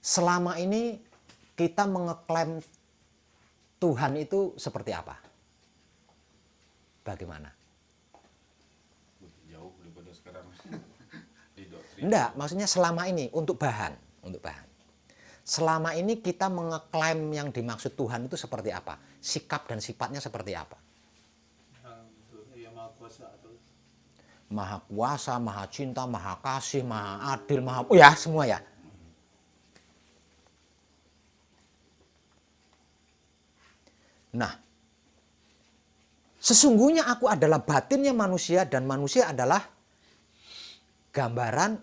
selama ini kita mengeklaim Tuhan itu seperti apa? Bagaimana? Jauh daripada sekarang di doktrin. Enggak, maksudnya selama ini untuk bahan. Selama ini kita mengeklaim yang dimaksud Tuhan itu seperti apa? Sikap dan sifatnya seperti apa? Yang maha kuasa atau Maha kuasa, maha cinta, maha kasih, maha adil, maha... Oh ya, semua ya. Nah, sesungguhnya aku adalah batinnya manusia dan manusia adalah gambaran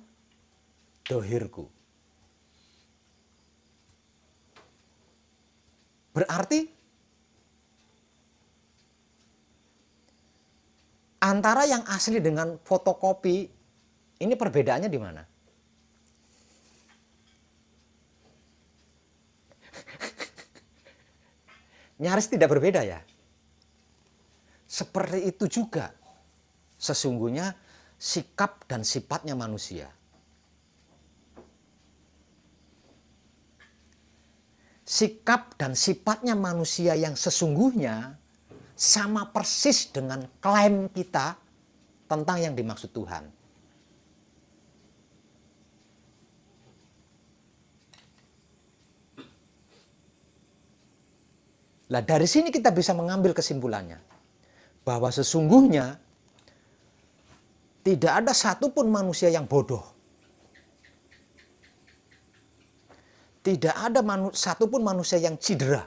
dohirku. Berarti antara yang asli dengan fotokopi ini perbedaannya di mana? Nyaris tidak berbeda ya. Seperti itu juga sesungguhnya sikap dan sifatnya manusia. Sikap dan sifatnya manusia yang sesungguhnya sama persis dengan klaim kita tentang yang dimaksud Tuhan. Nah, dari sini kita bisa mengambil kesimpulannya bahwa sesungguhnya tidak ada satupun manusia yang bodoh. Tidak ada satupun manusia yang cedera.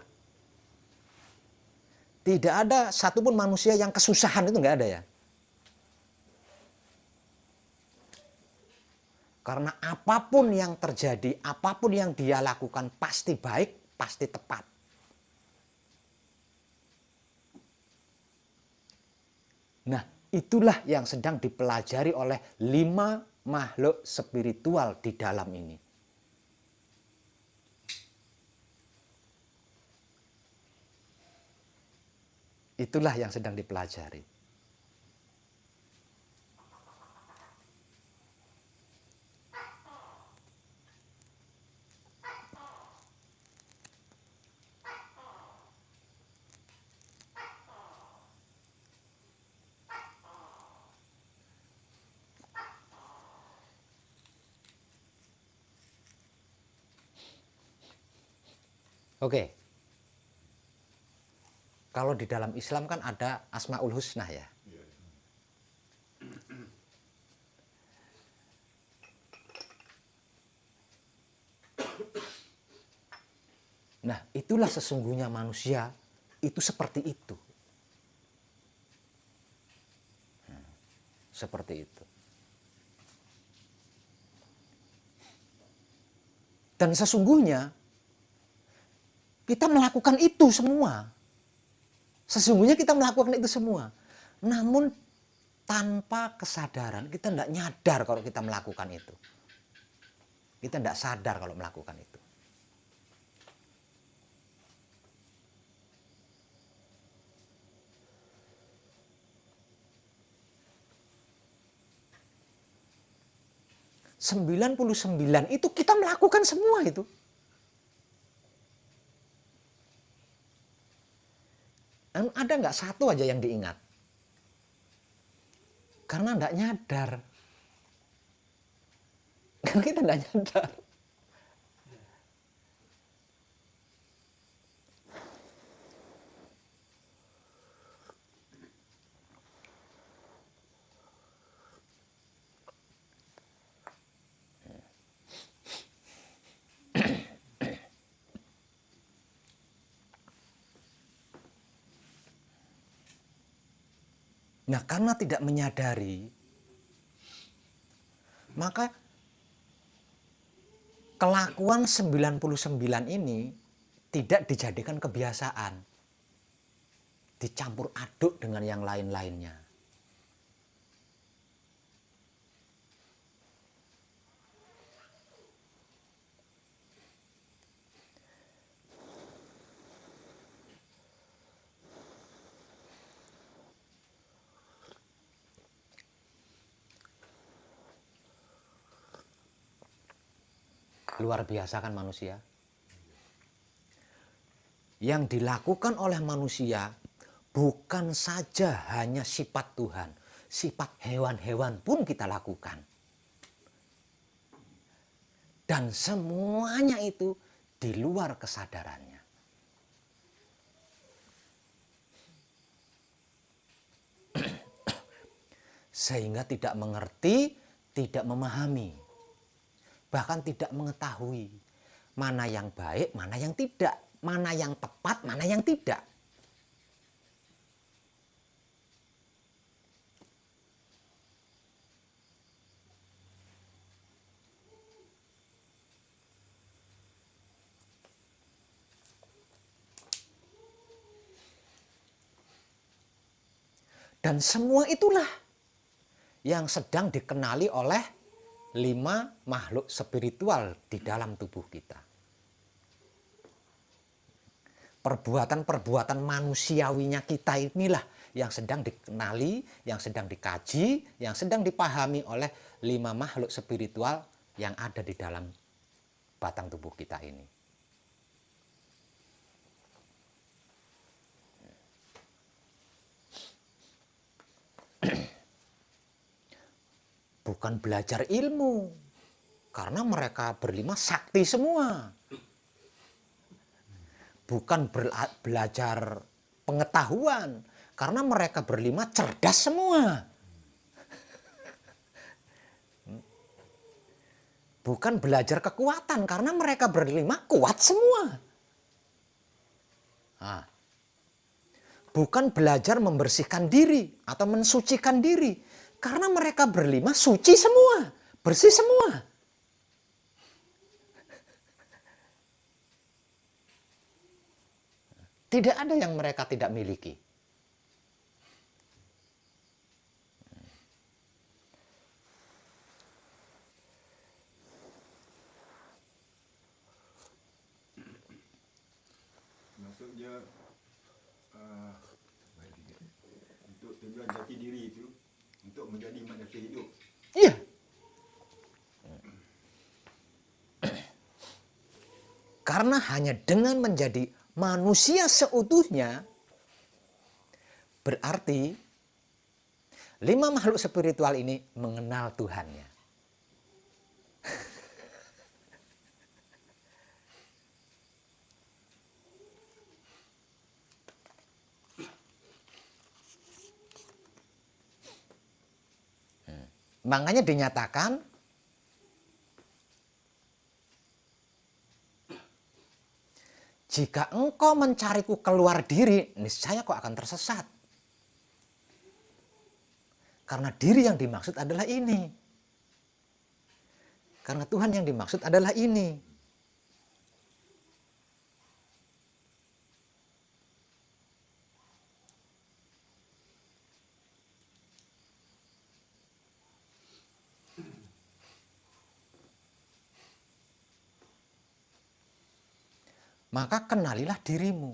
Tidak ada satupun manusia yang kesusahan, itu nggak ada ya. Karena apapun yang terjadi, apapun yang dia lakukan pasti baik, pasti tepat. Nah, itulah yang sedang dipelajari oleh 5 makhluk spiritual di dalam ini. Itulah yang sedang dipelajari. Oke. Kalau di dalam Islam kan ada Asmaul Husna ya. Nah, itulah sesungguhnya manusia itu seperti itu. Seperti itu. Dan sesungguhnya kita melakukan itu semua. Sesungguhnya kita melakukan itu semua. Namun tanpa kesadaran, kita tidak nyadar kalau kita melakukan itu. Kita tidak sadar kalau melakukan itu. (99) itu kita melakukan semua itu. Ada nggak satu aja yang diingat? Karena nggak nyadar. Karena kita nggak nyadar. Nah, karena tidak menyadari, maka kelakuan 99 ini tidak dijadikan kebiasaan. Dicampur aduk dengan yang lain-lainnya. Luar biasa kan manusia? Yang dilakukan oleh manusia bukan saja hanya sifat Tuhan, sifat hewan-hewan pun kita lakukan. Dan semuanya itu di luar kesadarannya. Sehingga tidak mengerti, tidak memahami, bahkan tidak mengetahui mana yang baik, mana yang tidak, mana yang tepat, mana yang tidak. Dan semua itulah yang sedang dikenali oleh 5 makhluk spiritual di dalam tubuh kita. Perbuatan-perbuatan manusiawinya kita inilah yang sedang dikenali, yang sedang dikaji, yang sedang dipahami oleh 5 makhluk spiritual yang ada di dalam batang tubuh kita ini. Bukan belajar ilmu, karena mereka berlima sakti semua. Bukan belajar pengetahuan, karena mereka berlima cerdas semua. Bukan belajar kekuatan, karena mereka berlima kuat semua. Nah, bukan belajar membersihkan diri atau mensucikan diri, karena mereka berlima suci semua, bersih semua. Tidak ada yang mereka tidak miliki. Maksudnya untuk tujuan jati diri itu untuk menjadi manusia hidup. Iya. Karena hanya dengan menjadi manusia seutuhnya, berarti 5 makhluk spiritual ini mengenal Tuhannya. Makanya dinyatakan jika engkau mencariku keluar diri, niscaya kau akan tersesat. Karena diri yang dimaksud adalah ini. Karena Tuhan yang dimaksud adalah ini. Maka kenalilah dirimu.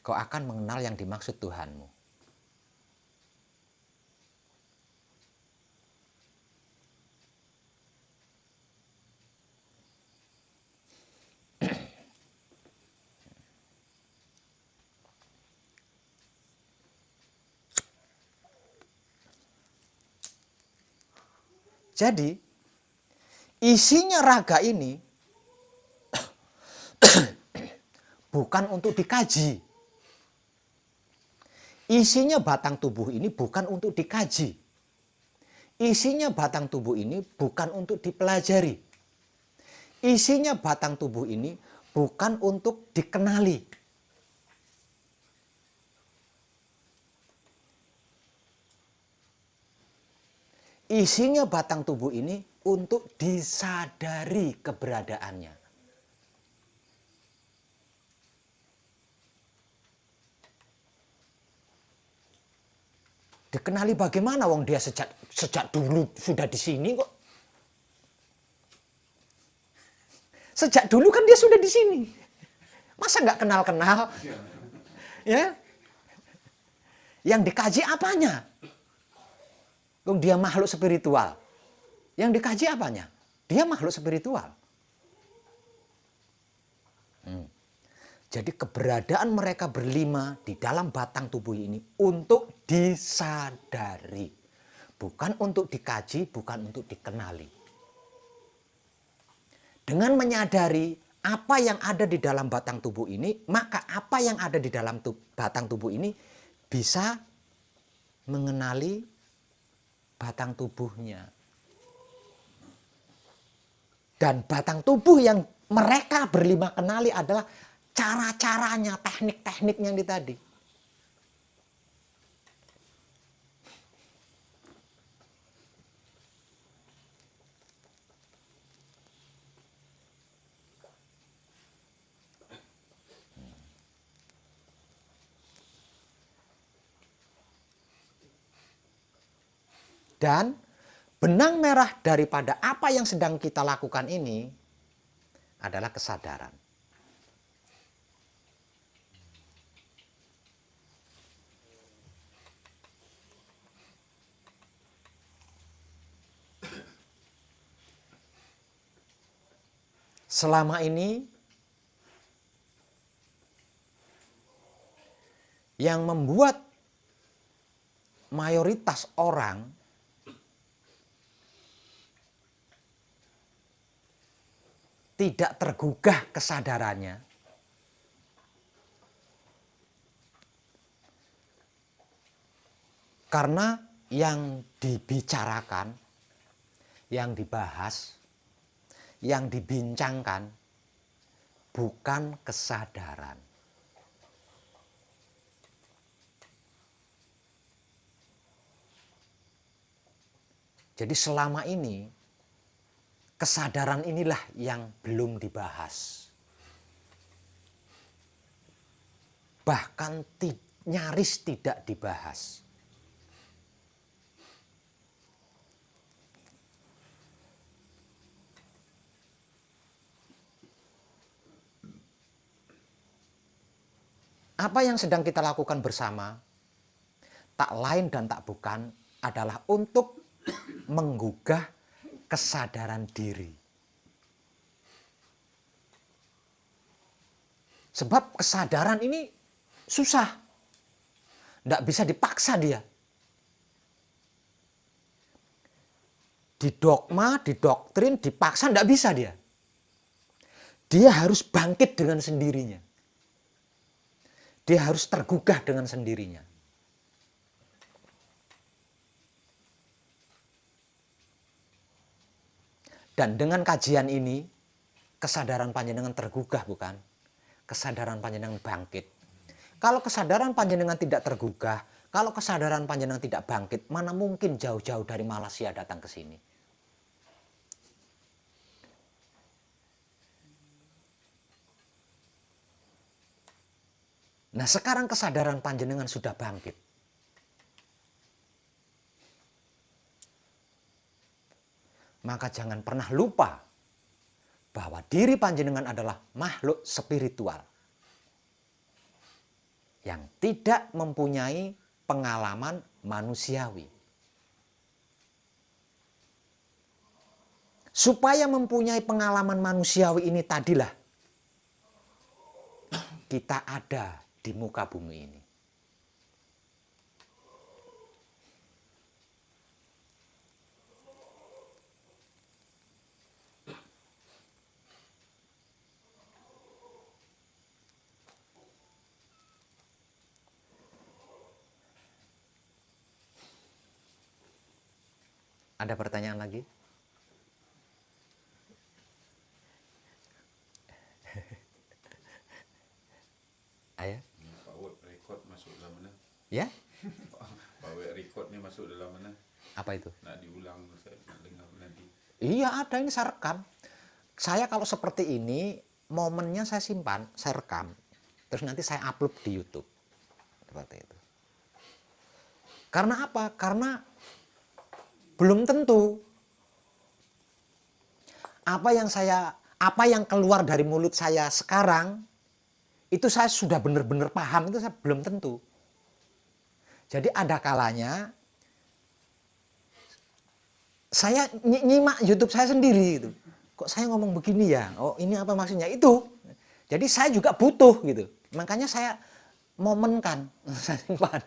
Kau akan mengenal yang dimaksud Tuhanmu. Jadi, isinya raga ini bukan untuk dikaji. Isinya batang tubuh ini bukan untuk dikaji. Isinya batang tubuh ini bukan untuk dipelajari. Isinya batang tubuh ini bukan untuk dikenali. Isinya batang tubuh ini untuk disadari keberadaannya. Dikenali bagaimana, wong dia sejak dulu sudah di sini kok. Sejak dulu kan dia sudah di sini. Masa nggak kenal-kenal? Ya? Yang dikaji apanya? Dia makhluk spiritual. Yang dikaji apanya? Dia makhluk spiritual. Jadi keberadaan mereka berlima di dalam batang tubuh ini untuk disadari. Bukan untuk dikaji, bukan untuk dikenali. Dengan menyadari apa yang ada di dalam batang tubuh ini, maka apa yang ada di dalam batang tubuh ini bisa mengenali batang tubuhnya. Dan batang tubuh yang mereka berlima kenali adalah cara-caranya, teknik-tekniknya yang tadi. Dan benang merah daripada apa yang sedang kita lakukan ini adalah kesadaran. Selama ini yang membuat mayoritas orang tidak tergugah kesadarannya karena yang dibicarakan, yang dibahas, yang dibincangkan bukan kesadaran. Jadi selama ini kesadaran inilah yang belum dibahas. Bahkan nyaris tidak dibahas. Apa yang sedang kita lakukan bersama, tak lain dan tak bukan adalah untuk menggugah kesadaran diri. Sebab kesadaran ini susah. Tidak bisa dipaksa dia. Didogma, didoktrin, dipaksa tidak bisa dia. Dia harus bangkit dengan sendirinya. Dia harus tergugah dengan sendirinya. Dan dengan kajian ini, kesadaran panjenengan tergugah bukan? Kesadaran panjenengan bangkit. Kalau kesadaran panjenengan tidak tergugah, kalau kesadaran panjenengan tidak bangkit, mana mungkin jauh-jauh dari Malaysia datang ke sini? Nah sekarang kesadaran panjenengan sudah bangkit. Maka jangan pernah lupa bahwa diri panjenengan adalah makhluk spiritual yang tidak mempunyai pengalaman manusiawi. Supaya mempunyai pengalaman manusiawi ini tadilah kita ada di muka bumi ini. Ada pertanyaan lagi? Ayo. Power record masuk dalam mana? Ya? Power record ni masuk dalam mana? Apa itu? Nak diulang, saya nak dengar nanti. Iya ada, ini saya rekam. Saya kalau seperti ini, momennya saya simpan, saya rekam. Terus nanti saya upload di YouTube. Seperti itu. Karena apa? Karena belum tentu apa yang keluar dari mulut saya sekarang itu saya sudah benar-benar paham, itu saya belum tentu. Jadi ada kalanya saya nyimak YouTube saya sendiri gitu. Kok saya ngomong begini ya? Oh, ini apa maksudnya? Itu. Jadi saya juga butuh gitu. Makanya saya momenkan, saya simpan.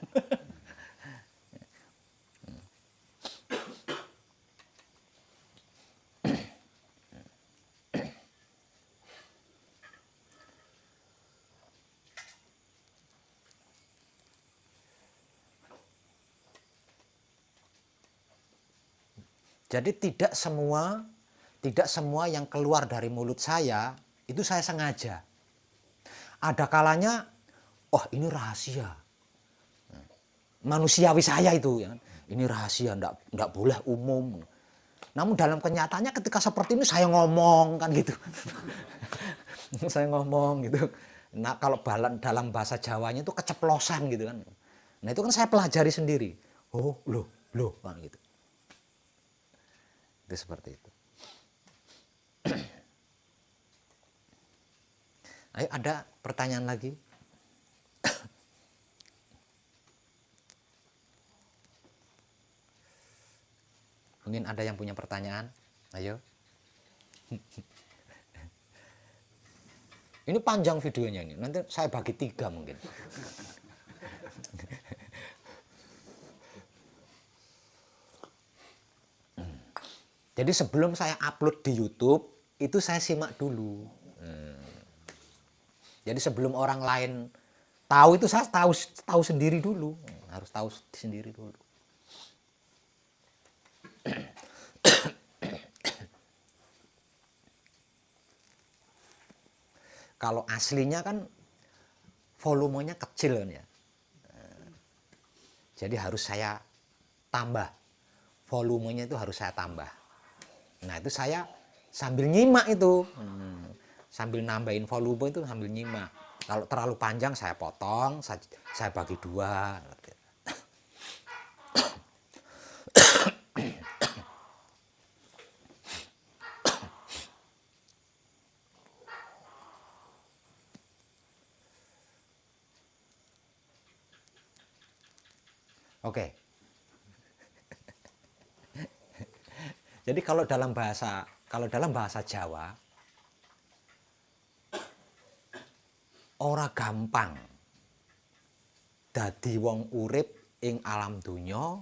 Jadi tidak semua yang keluar dari mulut saya itu saya sengaja. Ada kalanya, oh ini rahasia. Manusiawi saya itu ya. Ini rahasia, enggak boleh umum. Namun dalam kenyataannya ketika seperti ini saya ngomong kan gitu. Saya ngomong gitu. Nah, kalau dalam bahasa Jawanya itu keceplosan gitu kan. Nah, itu kan saya pelajari sendiri. Oh, loh kan gitu. Itu seperti itu. Ayo, ada pertanyaan lagi? Mungkin ada yang punya pertanyaan? Ayo. Ini panjang videonya ini. Nanti saya bagi 3 mungkin. Jadi sebelum saya upload di YouTube, itu saya simak dulu. Jadi sebelum orang lain tahu itu saya tahu sendiri dulu. Harus tahu sendiri dulu. Kalau aslinya kan volumenya kecil kan ya. Jadi harus saya tambah. Volumenya itu harus saya tambah. Nah itu saya sambil nyimak itu. Sambil nambahin volume itu sambil nyimak. Kalau terlalu panjang saya potong, saya bagi 2. Oke. Jadi kalau dalam bahasa Jawa, ora gampang dadi wong urip ing alam donya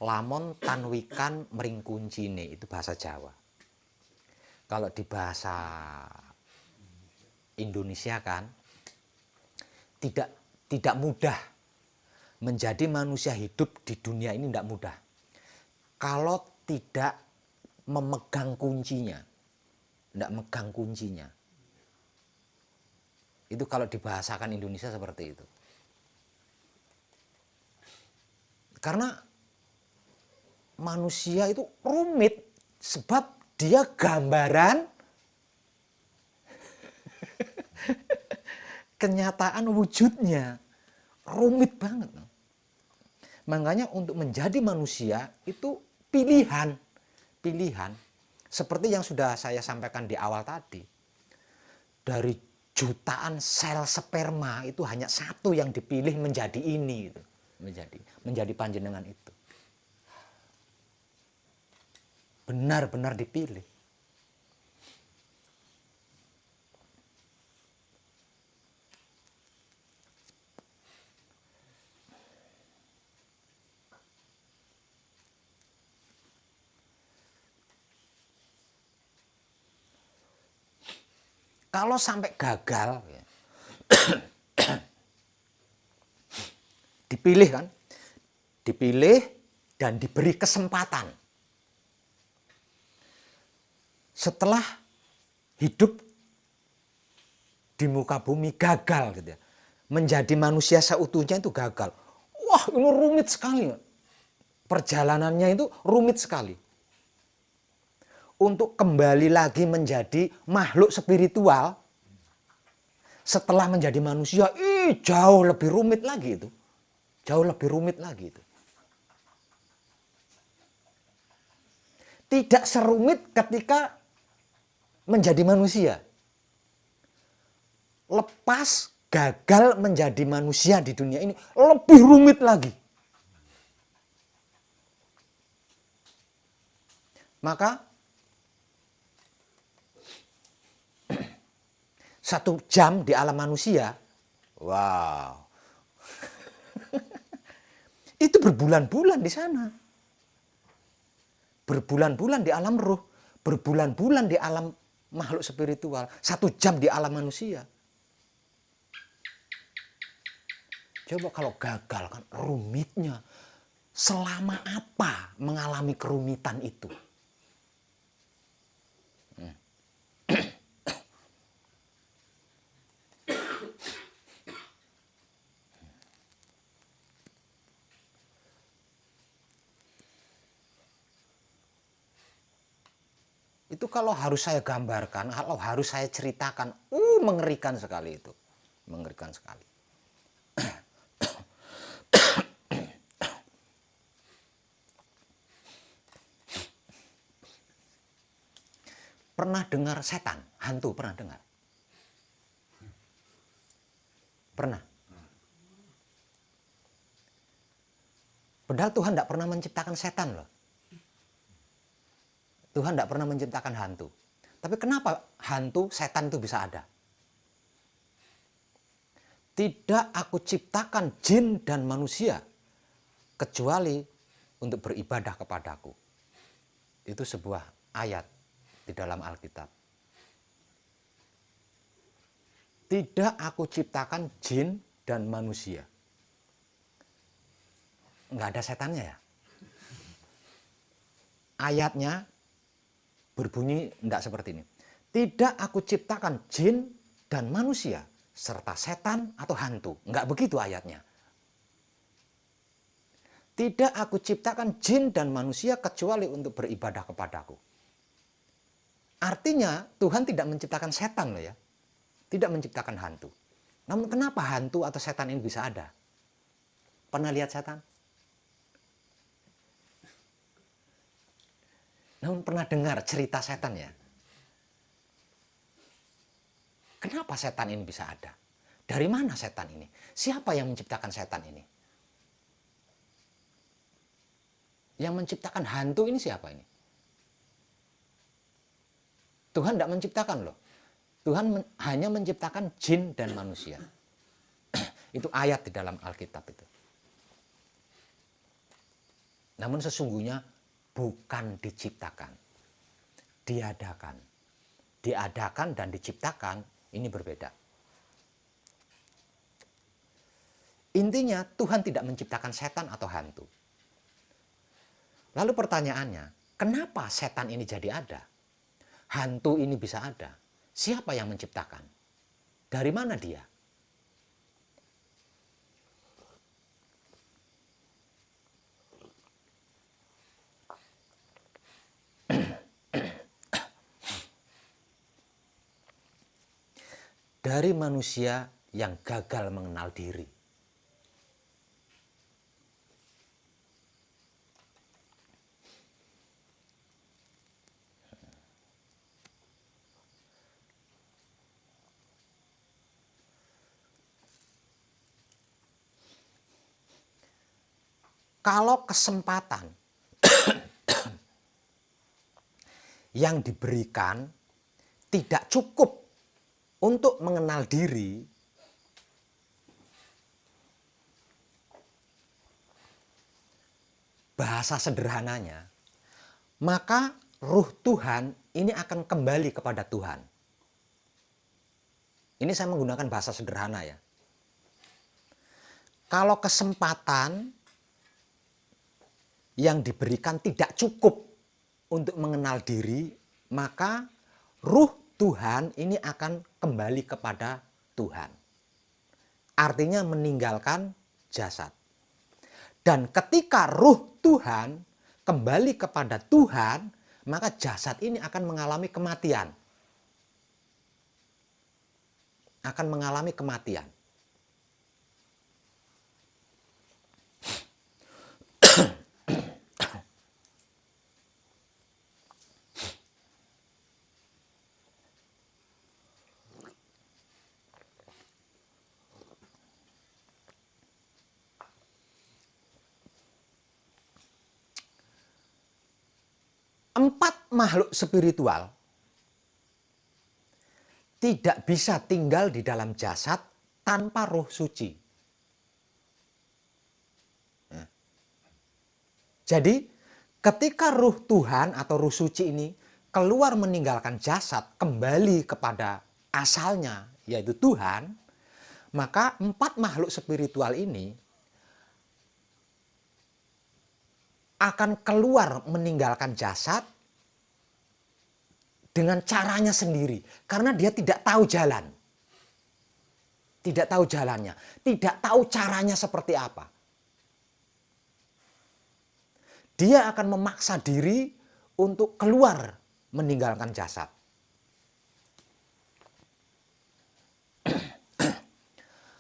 lamun tanwikan mring kuncine. Itu bahasa Jawa. Kalau di bahasa Indonesia kan tidak mudah menjadi manusia hidup di dunia ini, tidak mudah kalau tidak memegang kuncinya, tidak megang kuncinya. Itu kalau dibahasakan Indonesia seperti itu. Karena manusia itu rumit sebab dia gambaran kenyataan wujudnya. Rumit banget. Makanya untuk menjadi manusia itu pilihan. Seperti yang sudah saya sampaikan di awal tadi. Dari jutaan sel sperma itu hanya 1 yang dipilih menjadi ini gitu. Menjadi panjenengan itu. Benar-benar dipilih. Kalau sampai gagal, ya, dipilih dan diberi kesempatan. Setelah hidup di muka bumi gagal, gitu ya, menjadi manusia seutuhnya itu gagal. Wah, ini rumit sekali. Perjalanannya itu rumit sekali. Untuk kembali lagi menjadi makhluk spiritual setelah menjadi manusia, jauh lebih rumit lagi itu. Jauh lebih rumit lagi itu. Tidak serumit ketika menjadi manusia. Lepas gagal menjadi manusia di dunia ini, lebih rumit lagi. Maka 1 jam di alam manusia, wow, itu berbulan-bulan di sana. Berbulan-bulan di alam ruh, berbulan-bulan di alam makhluk spiritual, 1 jam di alam manusia. Coba kalau gagal kan rumitnya. Selama apa mengalami kerumitan itu? Itu kalau harus saya gambarkan, kalau harus saya ceritakan, mengerikan sekali itu. Mengerikan sekali. Pernah dengar setan? Hantu pernah dengar? Pernah? Padahal Tuhan tidak pernah menciptakan setan loh. Tuhan tidak pernah menciptakan hantu. Tapi kenapa hantu, setan itu bisa ada? Tidak aku ciptakan jin dan manusia kecuali untuk beribadah kepadaku. Itu sebuah ayat di dalam Alkitab. Tidak aku ciptakan jin dan manusia. Nggak ada setannya ya? Ayatnya berbunyi tidak seperti ini. Tidak aku ciptakan jin dan manusia serta setan atau hantu. Enggak begitu ayatnya. Tidak aku ciptakan jin dan manusia kecuali untuk beribadah kepadaku. Artinya Tuhan tidak menciptakan setan loh ya. Tidak menciptakan hantu. Namun kenapa hantu atau setan ini bisa ada? Pernah lihat setan? Namun pernah dengar cerita setan ya? Kenapa setan ini bisa ada? Dari mana setan ini? Siapa yang menciptakan setan ini? Yang menciptakan hantu ini siapa ini? Tuhan tidak menciptakan loh. Tuhan hanya menciptakan jin dan manusia. Itu ayat di dalam Alkitab itu. Namun sesungguhnya bukan diciptakan, diadakan. Diadakan dan diciptakan ini berbeda. Intinya Tuhan tidak menciptakan setan atau hantu. Lalu pertanyaannya, kenapa setan ini jadi ada? Hantu ini bisa ada. Siapa yang menciptakan? Dari mana dia? Dari manusia yang gagal mengenal diri. Kalau kesempatan yang diberikan tidak cukup untuk mengenal diri, bahasa sederhananya, maka ruh Tuhan ini akan kembali kepada Tuhan. Ini saya menggunakan bahasa sederhana ya. Kalau kesempatan yang diberikan tidak cukup untuk mengenal diri, maka ruh Tuhan ini akan kembali kepada Tuhan. Artinya meninggalkan jasad. Dan ketika ruh Tuhan kembali kepada Tuhan, maka jasad ini akan mengalami kematian. Akan mengalami kematian. 4 makhluk spiritual tidak bisa tinggal di dalam jasad tanpa roh suci. Nah, jadi ketika roh Tuhan atau roh suci ini keluar meninggalkan jasad, kembali kepada asalnya yaitu Tuhan, maka 4 makhluk spiritual ini akan keluar meninggalkan jasad dengan caranya sendiri. Karena dia tidak tahu jalan. Tidak tahu jalannya. Tidak tahu caranya seperti apa. Dia akan memaksa diri untuk keluar meninggalkan jasad.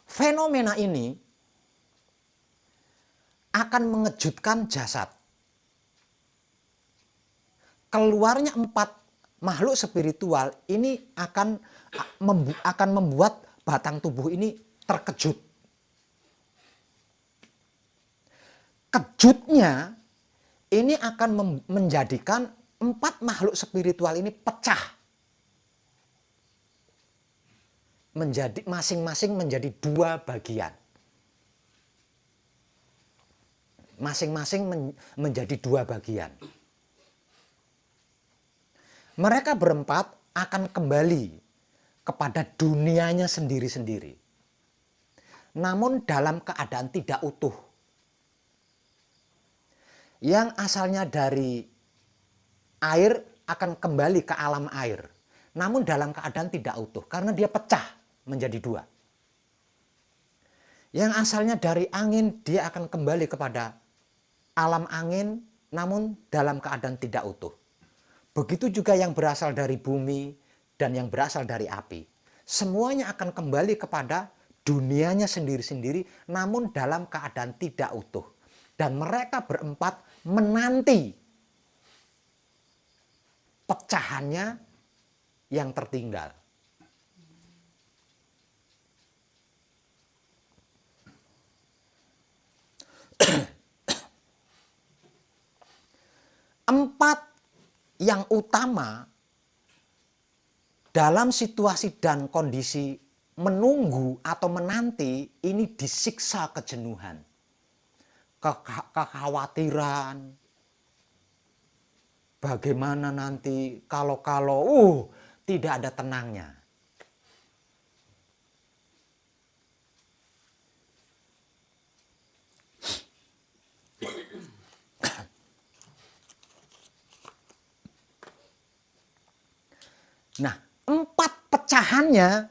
Fenomena ini akan mengejutkan jasad. Keluarnya 4 makhluk spiritual ini akan membuat batang tubuh ini terkejut. Kejutnya ini akan menjadikan 4 makhluk spiritual ini pecah. Menjadi masing-masing menjadi 2 bagian. Masing-masing menjadi 2 bagian. Mereka berempat akan kembali kepada dunianya sendiri-sendiri. Namun dalam keadaan tidak utuh. Yang asalnya dari air akan kembali ke alam air. Namun dalam keadaan tidak utuh karena dia pecah menjadi 2. Yang asalnya dari angin dia akan kembali kepada alam angin namun dalam keadaan tidak utuh. Begitu juga yang berasal dari bumi dan yang berasal dari api. Semuanya akan kembali kepada dunianya sendiri-sendiri namun dalam keadaan tidak utuh. Dan mereka berempat menanti pecahannya yang tertinggal. Empat yang utama dalam situasi dan kondisi menunggu atau menanti ini disiksa kejenuhan, kekhawatiran, bagaimana nanti kalau tidak ada tenangnya. Nah, 4 pecahannya,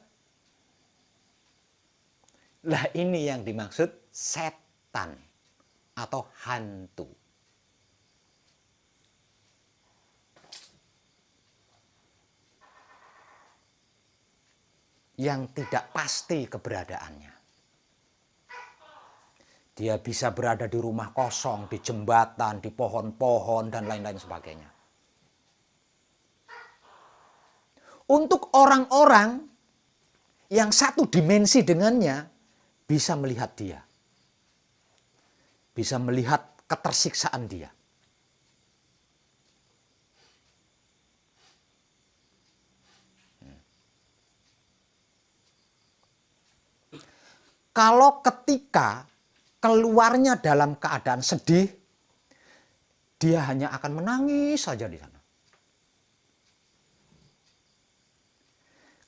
lah ini yang dimaksud setan atau hantu. Yang tidak pasti keberadaannya. Dia bisa berada di rumah kosong, di jembatan, di pohon-pohon, dan lain-lain sebagainya. Untuk orang-orang yang satu dimensi dengannya bisa melihat dia. Bisa melihat ketersiksaan dia. Kalau ketika keluarnya dalam keadaan sedih, dia hanya akan menangis saja di sana.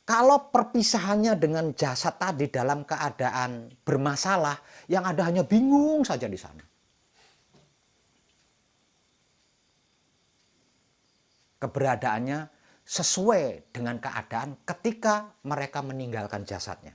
Kalau perpisahannya dengan jasad tadi dalam keadaan bermasalah, yang ada hanya bingung saja di sana. Keberadaannya sesuai dengan keadaan ketika mereka meninggalkan jasadnya.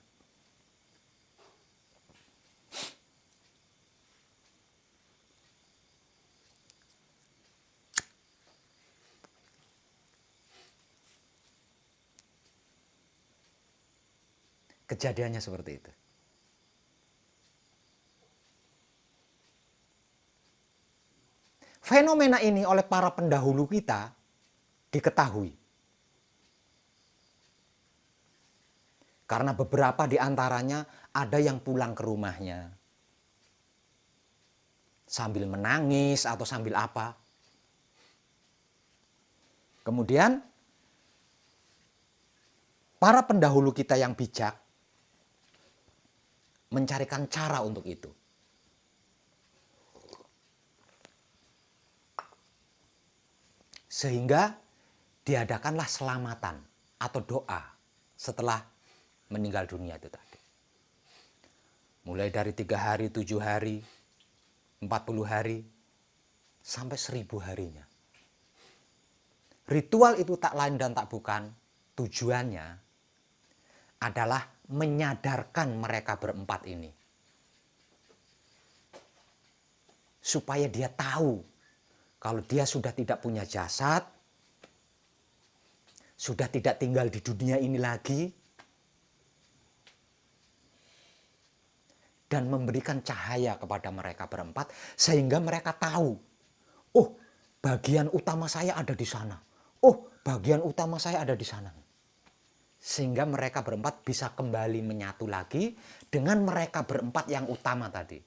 Kejadiannya seperti itu. Fenomena ini oleh para pendahulu kita diketahui. Karena beberapa di antaranya ada yang pulang ke rumahnya sambil menangis atau sambil apa. Kemudian para pendahulu kita yang bijak mencarikan cara untuk itu. Sehingga diadakanlah selamatan atau doa setelah meninggal dunia itu tadi. Mulai dari 3 hari, 7 hari, 40 hari, sampai 1000 harinya. Ritual itu tak lain dan tak bukan, tujuannya adalah menyadarkan mereka berempat ini. Supaya dia tahu kalau dia sudah tidak punya jasad, sudah tidak tinggal di dunia ini lagi, dan memberikan cahaya kepada mereka berempat sehingga mereka tahu, oh bagian utama saya ada di sana, oh bagian utama saya ada di sana. Sehingga mereka berempat bisa kembali menyatu lagi dengan mereka berempat yang utama tadi.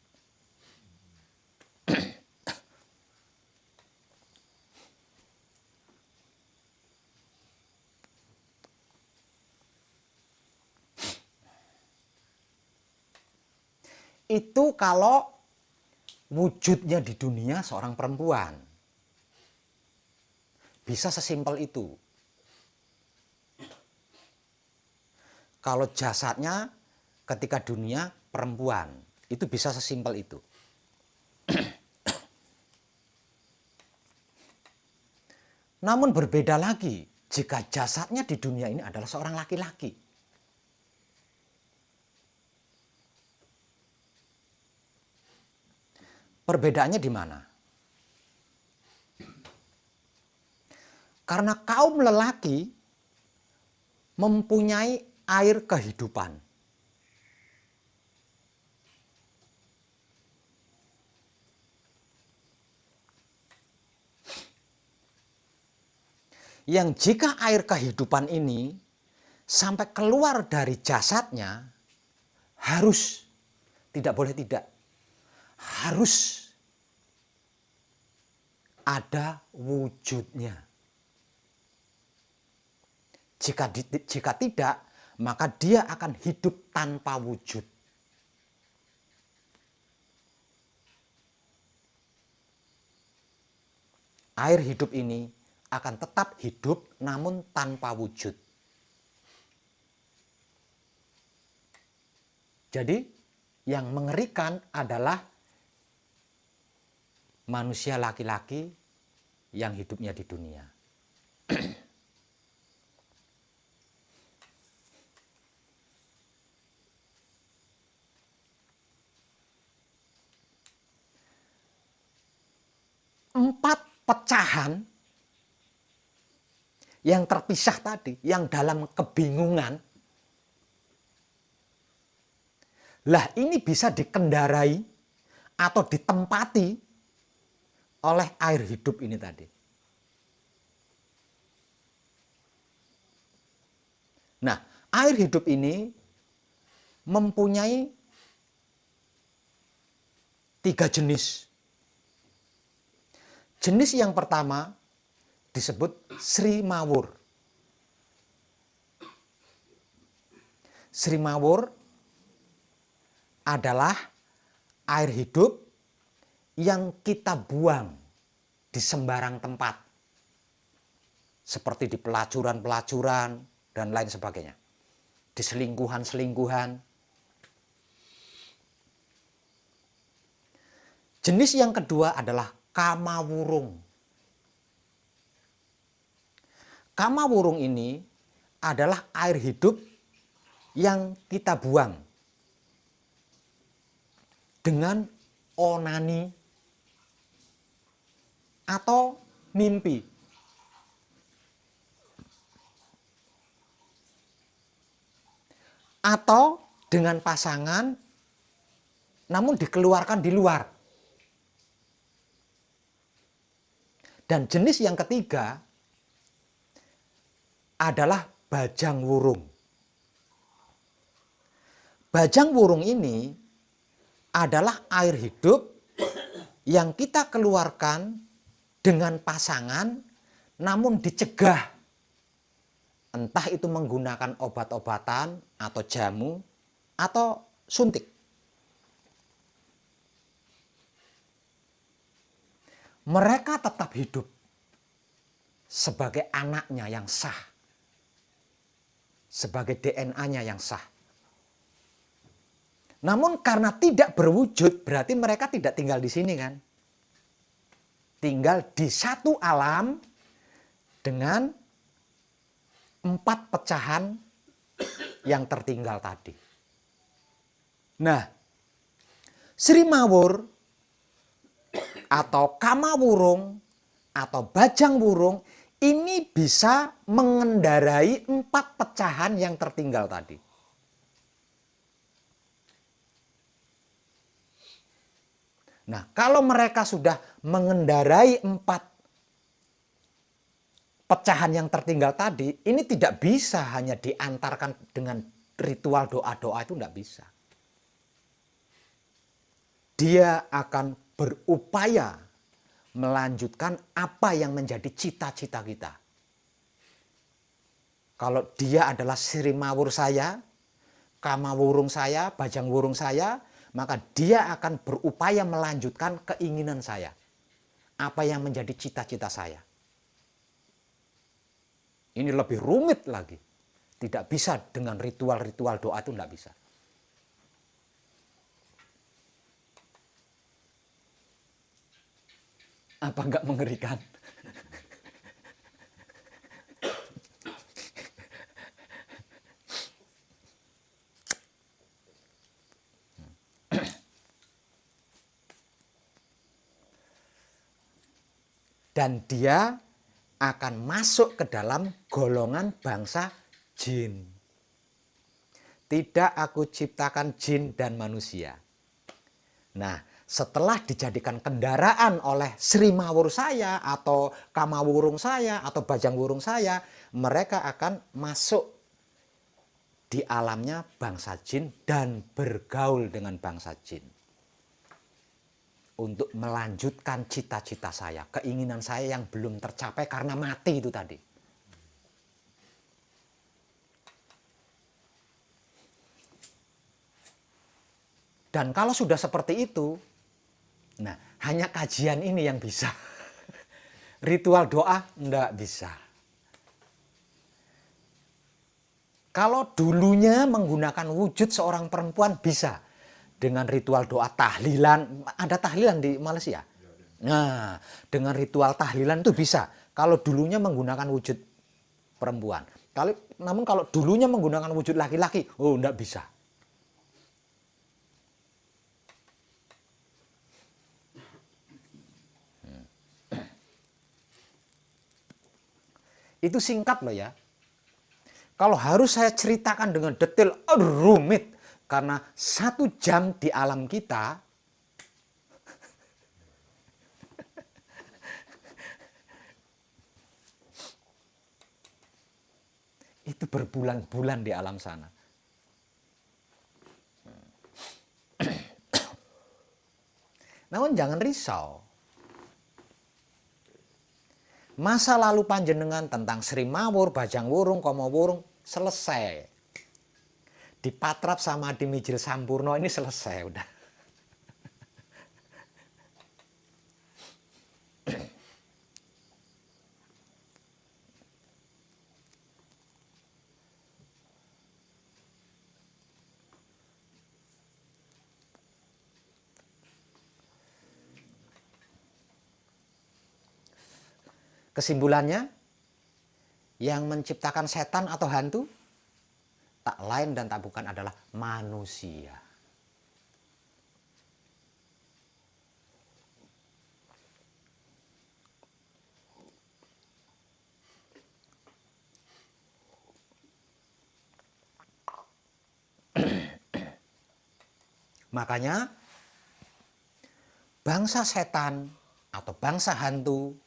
Itu kalau wujudnya di dunia seorang perempuan. Bisa sesimpel itu. Kalau jasadnya ketika dunia perempuan, itu bisa sesimpel itu. Namun berbeda lagi jika jasadnya di dunia ini adalah seorang laki-laki. Perbedaannya di mana? Karena kaum lelaki mempunyai air kehidupan. Yang jika air kehidupan ini sampai keluar dari jasadnya, harus, tidak boleh tidak, harus ada wujudnya. Jika tidak, maka dia akan hidup tanpa wujud. Air hidup ini akan tetap hidup namun tanpa wujud. Jadi yang mengerikan adalah manusia laki-laki yang hidupnya di dunia. Empat pecahan yang terpisah tadi, yang dalam kebingungan, lah ini bisa dikendarai atau ditempati oleh air hidup ini tadi. Nah, air hidup ini mempunyai 3 jenis. Jenis yang pertama disebut Sri Mawur. Sri Mawur adalah air hidup yang kita buang di sembarang tempat. Seperti di pelacuran-pelacuran dan lain sebagainya. Di selingkuhan-selingkuhan. Jenis yang kedua adalah Kamawurung. Kamawurung ini adalah air hidup yang kita buang dengan onani atau mimpi. Atau dengan pasangan namun dikeluarkan di luar. Dan jenis yang ketiga adalah bajang wurung. Bajang wurung ini adalah air hidup yang kita keluarkan dengan pasangan namun dicegah, entah itu menggunakan obat-obatan atau jamu atau suntik. Mereka tetap hidup sebagai anaknya yang sah, sebagai DNA-nya yang sah. Namun karena tidak berwujud, berarti mereka tidak tinggal di sini kan? Tinggal di satu alam dengan 4 pecahan yang tertinggal tadi. Nah, Sri Mawur atau Kamawurung atau Bajang Wurung ini bisa mengendarai 4 pecahan yang tertinggal tadi. Nah, kalau mereka sudah mengendarai 4 pecahan yang tertinggal tadi, ini tidak bisa hanya diantarkan dengan ritual doa-doa, itu tidak bisa. Dia akan berupaya melanjutkan apa yang menjadi cita-cita kita. Kalau dia adalah Sri Mawur saya, Kamawurung saya, Bajang Wurung saya, maka dia akan berupaya melanjutkan keinginan saya. Apa yang menjadi cita-cita saya. Ini lebih rumit lagi. Tidak bisa dengan ritual-ritual doa itu tidak bisa. Apa enggak mengerikan? Dan dia akan masuk ke dalam golongan bangsa jin. Tidak aku ciptakan jin dan manusia. Nah, setelah dijadikan kendaraan oleh Sri Mawur saya atau Kamawurung saya atau Bajang Wurung saya, mereka akan masuk di alamnya bangsa jin dan bergaul dengan bangsa jin. Untuk melanjutkan cita-cita saya, keinginan saya yang belum tercapai karena mati itu tadi. Dan kalau sudah seperti itu, nah hanya kajian ini yang bisa. Ritual doa enggak bisa. Kalau dulunya menggunakan wujud seorang perempuan bisa. Dengan ritual doa tahlilan, ada tahlilan di Malaysia. Nah, dengan ritual tahlilan itu bisa. Kalau dulunya menggunakan wujud perempuan. Namun kalau dulunya menggunakan wujud laki-laki, oh enggak bisa. Itu singkat loh ya. Kalau harus saya ceritakan dengan detail, rumit. Karena 1 jam di alam kita, itu berbulan-bulan di alam sana. Namun jangan risau. Masa lalu panjenengan tentang Sri Mawur, Bajang Wurung, Kamawurung selesai. Di Patrap sama di Mijil Sampurno ini selesai udah. Kesimpulannya, yang menciptakan setan atau hantu tak lain dan tak bukan adalah manusia. Makanya bangsa setan atau bangsa hantu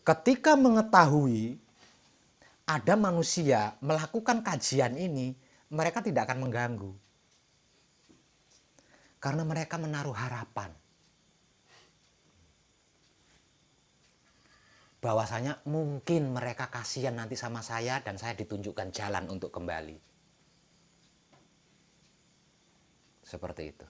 ketika mengetahui ada manusia melakukan kajian ini, mereka tidak akan mengganggu. Karena mereka menaruh harapan. bahwasanya mungkin mereka kasihan nanti sama saya dan saya ditunjukkan jalan untuk kembali. Seperti itu.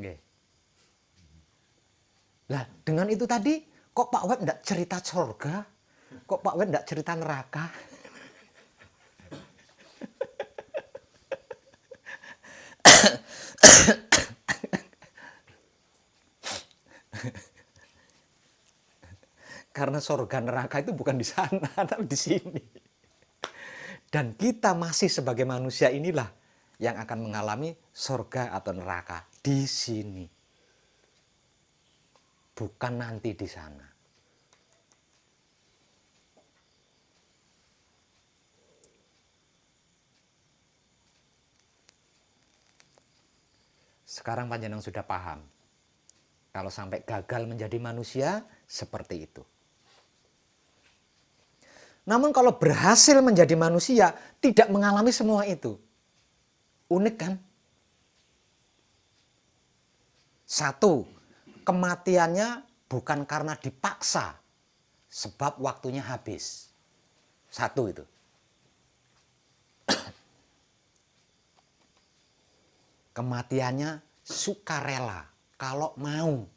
Oke. Lah, dengan itu tadi, kok Pak Web enggak cerita surga? Kok Pak Web enggak cerita neraka? Karena surga neraka itu bukan di sana, tapi di sini. Dan kita masih sebagai manusia inilah yang akan mengalami surga atau neraka di sini. Bukan nanti di sana. Sekarang panjenengan sudah paham. Kalau sampai gagal menjadi manusia, seperti itu. Namun kalau berhasil menjadi manusia, tidak mengalami semua itu. Unik kan? Satu, kematiannya bukan karena dipaksa, sebab waktunya habis. Satu itu. Kematiannya sukarela, kalau mau.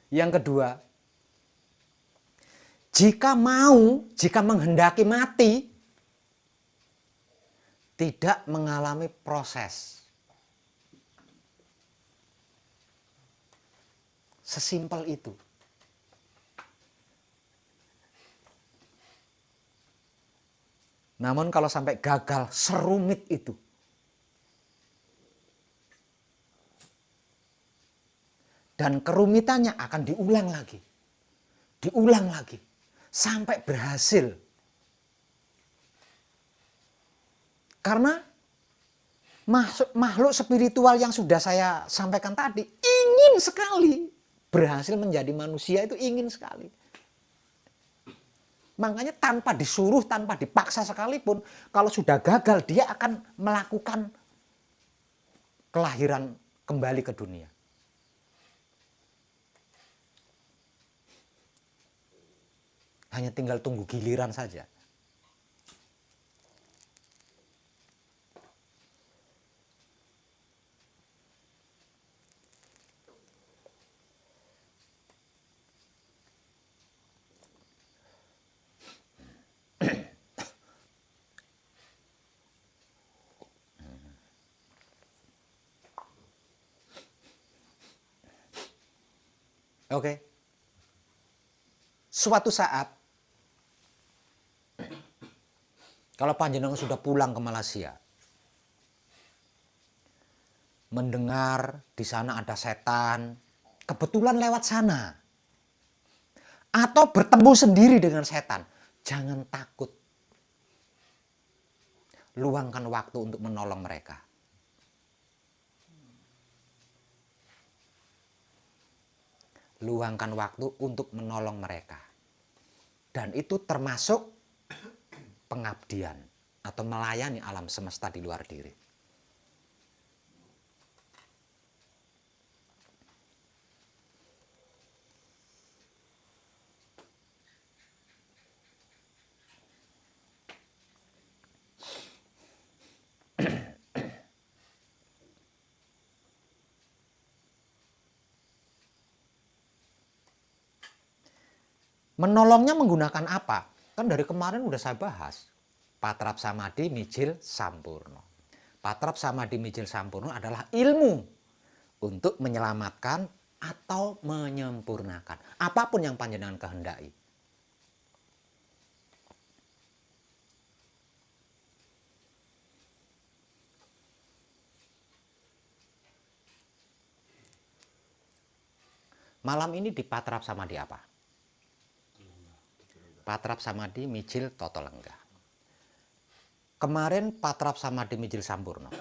Yang kedua, jika mau, jika menghendaki mati, tidak mengalami proses. Sesimpel itu. Namun kalau sampai gagal, serumit itu. Dan kerumitannya akan diulang lagi. Diulang lagi. Sampai berhasil. Karena makhluk spiritual yang sudah saya sampaikan tadi ingin sekali berhasil menjadi manusia, itu ingin sekali. Makanya tanpa disuruh, tanpa dipaksa sekalipun, kalau sudah gagal dia akan melakukan kelahiran kembali ke dunia. Hanya tinggal tunggu giliran saja. Oke. Suatu saat, kalau panjenengan sudah pulang ke Malaysia, mendengar di sana ada setan, kebetulan lewat sana, atau bertemu sendiri dengan setan, jangan takut. Luangkan waktu untuk menolong mereka. Luangkan waktu untuk menolong mereka. Dan itu termasuk pengabdian atau melayani alam semesta di luar diri. Menolongnya menggunakan apa? Kan dari kemarin udah saya bahas. Patrap Samadhi Mijil Sampurno. Patrap Samadhi Mijil Sampurno adalah ilmu untuk menyelamatkan atau menyempurnakan apapun yang panjenengan kehendaki. Malam ini di Patrap Samadhi apa? Patrap Samadhi Mijil Toto Lenggah. kemarin Patrap Samadhi Mijil Sampurno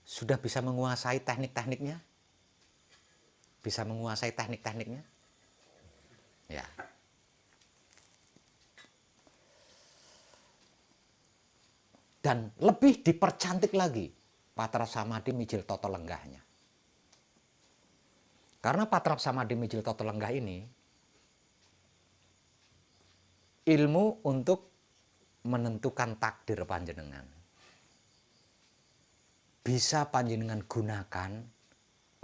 sudah bisa menguasai teknik-tekniknya? Bisa menguasai teknik-tekniknya? Ya. Dan lebih dipercantik lagi Patrap Samadhi Mijil Toto Lenggahnya. Karena Patrap Samadhi Mijil Toto Lenggah ini ilmu untuk menentukan takdir panjenengan. Bisa panjenengan gunakan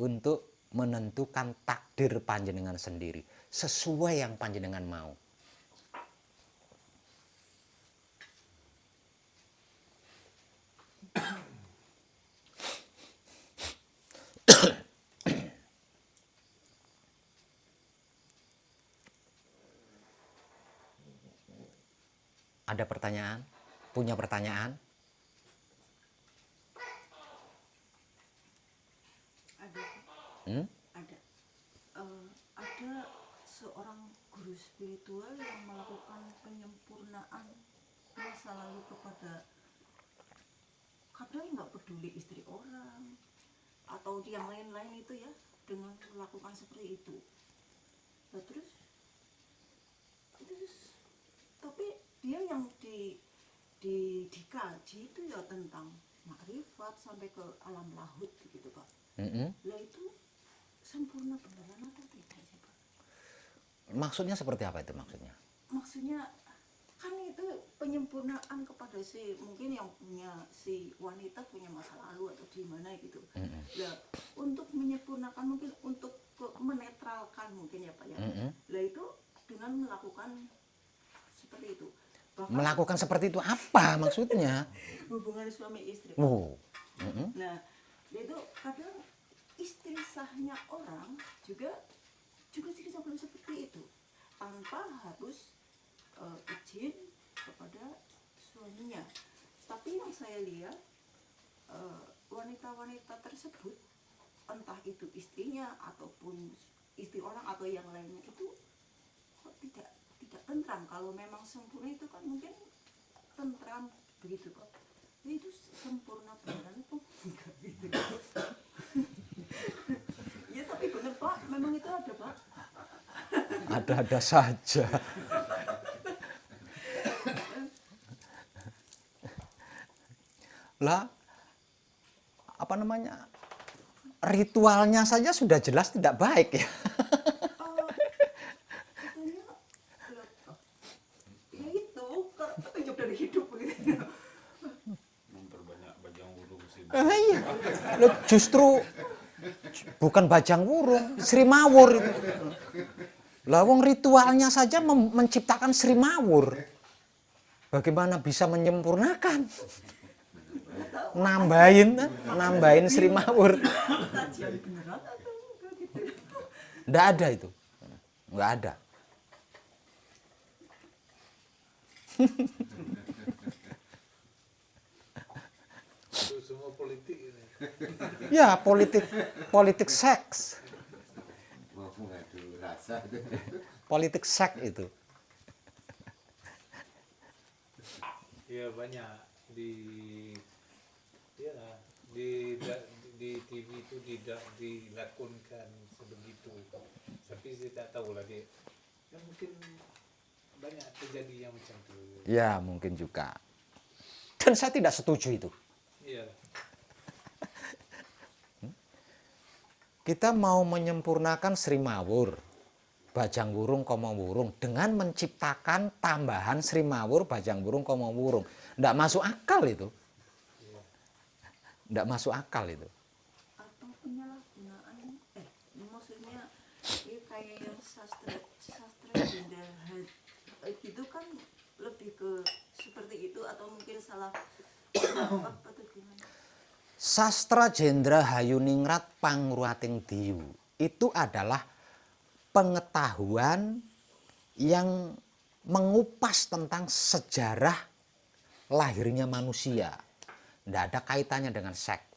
untuk menentukan takdir panjenengan sendiri sesuai yang panjenengan mau. Ada pertanyaan? Punya pertanyaan? Ada. Ada. Ada seorang guru spiritual yang melakukan penyempurnaan masa lalu kepada, kadang nggak peduli istri orang atau yang lain-lain itu ya, dengan melakukan seperti itu. Nah, terus tapi dia yang dikaji itu ya tentang makrifat sampai ke alam lahut gitu Pak. Lah itu sempurna beneran atau tidak sih Pak? Maksudnya seperti apa itu maksudnya? Maksudnya kan itu penyempurnaan kepada si, mungkin yang punya si wanita punya masa lalu atau di mana gitu. Lah untuk menyempurnakan mungkin untuk menetralkan mungkin ya Pak ya. Lah itu dengan melakukan seperti itu. Bahkan Melakukan seperti itu apa maksudnya? hubungan suami istri. Oh. Nah, itu kadang istri sahnya orang juga seperti itu tanpa harus izin kepada suaminya. Tapi yang saya lihat wanita-wanita tersebut, entah itu istrinya ataupun istri orang atau yang lainnya, itu kok tidak tentram. Kalau memang sempurna itu kan mungkin tentram begitu Pak. Itu sempurna beneran itu enggak gitu. Ya tapi benar Pak, memang itu ada Pak. Ada-ada saja. Lah, apa namanya? Ritualnya saja sudah jelas tidak baik ya. Katanya ya itu petunjuk dari hidup begitu. Memperbanyak bajang wurung sih. Iya. Loh, justru bukan bajang wurung, Sri Mawur itu. Lah wong ritualnya saja menciptakan Sri Mawur. Bagaimana bisa menyempurnakan? Nambahin Sri Mawur. Kajian beneran atau enggak gitu. Nggak ada itu. Nggak ada. Itu semua politik ini. Ya, politik seks. Mau mengadu rasa tu. Politik seks itu. Ya banyak di di TV itu tidak dilakonkan sebegitu. Tapi saya tak tahu lah dia. Ya mungkin banyak terjadi yang macam itu. Ya, mungkin juga. Dan saya tidak setuju itu. Iya. Kita mau menyempurnakan Sri Mawur, bajang wurung, komo wurung, dengan menciptakan tambahan Sri Mawur, bajang wurung, komo wurung. Nggak masuk akal itu. Nggak masuk akal itu. Atau penyalahgunaan maksudnya ya kayak yang sastra gender gitu kan, lebih ke seperti itu atau mungkin salah apa atau gimana? Sastra Jendra Hayuningrat Pangruating Diyu itu adalah pengetahuan yang mengupas tentang sejarah lahirnya manusia. Tidak ada kaitannya dengan seks.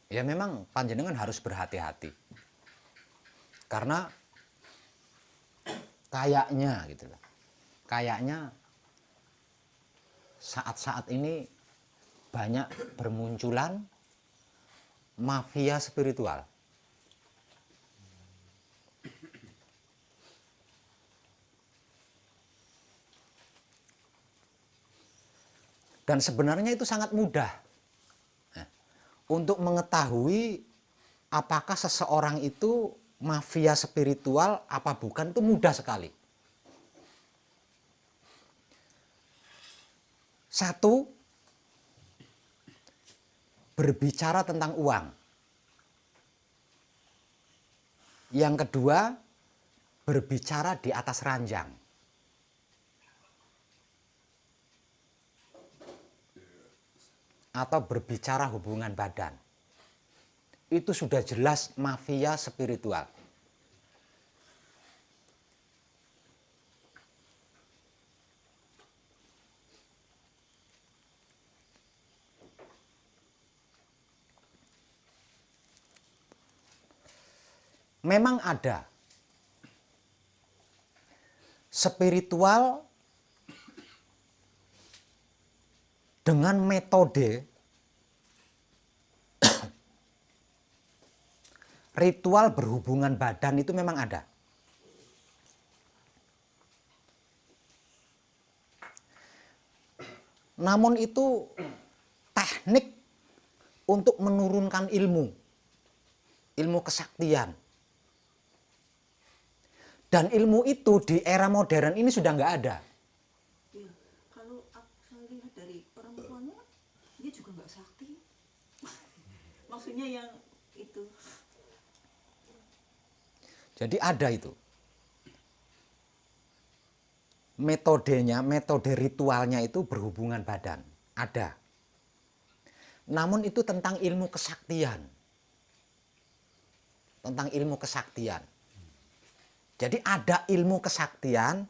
ya memang panjenengan harus berhati-hati. Karena kayaknya gitu loh. Kayaknya saat-saat ini banyak bermunculan mafia spiritual. Dan sebenarnya itu sangat mudah untuk mengetahui apakah seseorang itu mafia spiritual apa bukan, itu mudah sekali. Satu, berbicara tentang uang. Yang kedua, berbicara di atas ranjang. Atau berbicara hubungan badan. Itu sudah jelas mafia spiritual. Memang ada spiritual dengan metode ritual berhubungan badan, itu memang ada. Namun itu teknik untuk menurunkan ilmu kesaktian. Dan ilmu itu di era modern ini sudah nggak ada. Ya, kalau saya lihat dari orang tuanya, dia juga nggak sakti. Maksudnya yang itu. Jadi ada itu. Metodenya, metode ritualnya itu berhubungan badan. Ada. Namun itu tentang ilmu kesaktian. Tentang ilmu kesaktian. Jadi ada ilmu kesaktian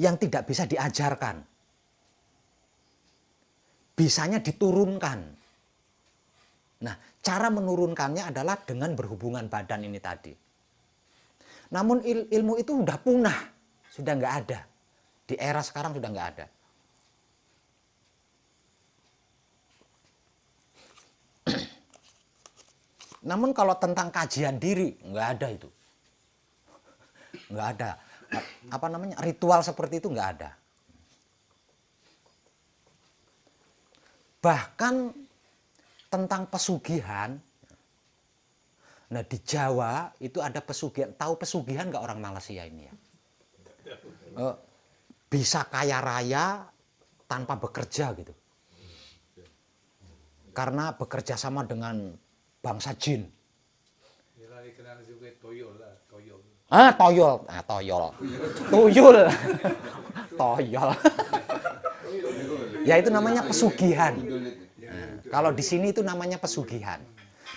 yang tidak bisa diajarkan. Bisanya diturunkan. Nah, cara menurunkannya adalah dengan berhubungan badan ini tadi. Namun ilmu itu sudah punah, sudah nggak ada. Di era sekarang sudah nggak ada. Namun kalau tentang kajian diri, nggak ada itu. Nggak ada. Apa namanya, ritual seperti itu nggak ada. Bahkan tentang pesugihan, nah di Jawa itu ada pesugihan. Tahu pesugihan nggak orang Malaysia ini ya? Bisa kaya raya tanpa bekerja gitu. Karena bekerja sama dengan bangsa jin. Ya, dikenal juga toyol lah, toyol. Toyol. Tuyul. Toyol. Ya itu namanya pesugihan. Nah, kalau di sini itu namanya pesugihan.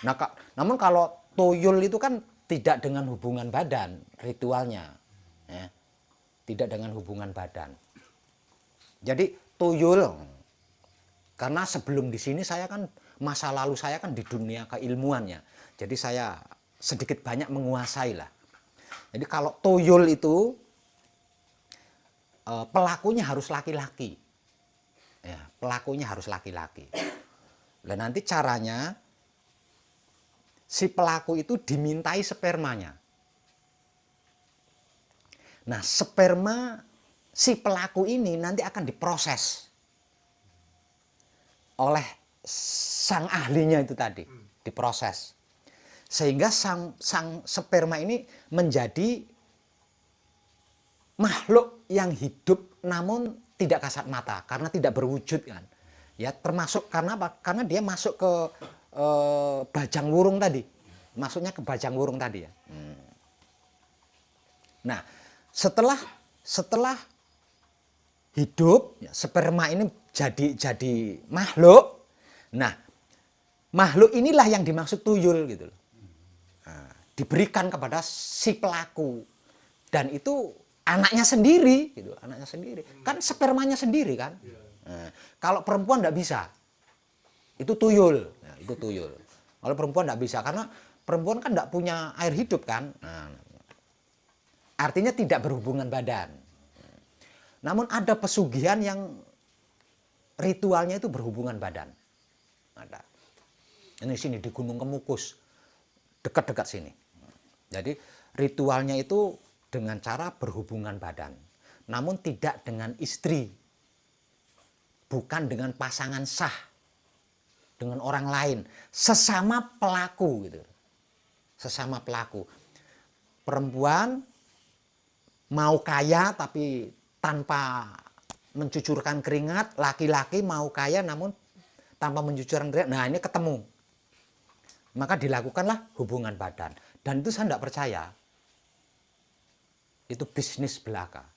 Nah, namun kalau tuyul itu kan tidak dengan hubungan badan ritualnya. Ya. Tidak dengan hubungan badan. Jadi tuyul, karena sebelum di sini saya kan, masa lalu saya kan di dunia keilmuannya. Jadi saya sedikit banyak menguasai lah. Jadi kalau tuyul itu pelakunya harus laki-laki. Ya, pelakunya harus laki-laki. Dan nanti caranya si pelaku itu dimintai spermanya. Nah, sperma si pelaku ini nanti akan diproses oleh sang ahlinya itu tadi, diproses. Sehingga sang sperma ini menjadi makhluk yang hidup namun tidak kasat mata karena tidak berwujud kan. Ya, termasuk karena apa? Karena dia masuk ke bajang wurung tadi. Masuknya ke bajang wurung tadi ya. Nah, setelah hidup, ya, sperma ini jadi makhluk. Nah, makhluk inilah yang dimaksud tuyul gitu loh. Nah, diberikan kepada si pelaku, dan itu anaknya sendiri gitu, anaknya sendiri. Kan spermanya sendiri kan. Nah, kalau perempuan nggak bisa. Itu tuyul, nah, itu tuyul. Kalau perempuan tidak bisa, karena perempuan kan tidak punya air hidup kan. Nah, artinya tidak berhubungan badan. Namun ada pesugihan yang ritualnya itu berhubungan badan. Ada. Ini sini di Gunung Kemukus, dekat-dekat sini. Jadi ritualnya itu dengan cara berhubungan badan. Namun tidak dengan istri. Bukan dengan pasangan sah. Dengan orang lain. Sesama pelaku gitu. Sesama pelaku. Perempuan mau kaya tapi tanpa mencucurkan keringat. Laki-laki mau kaya namun tanpa mencucurkan keringat. Nah ini ketemu. Maka dilakukanlah hubungan badan. Dan itu saya tidak percaya. Itu bisnis belaka.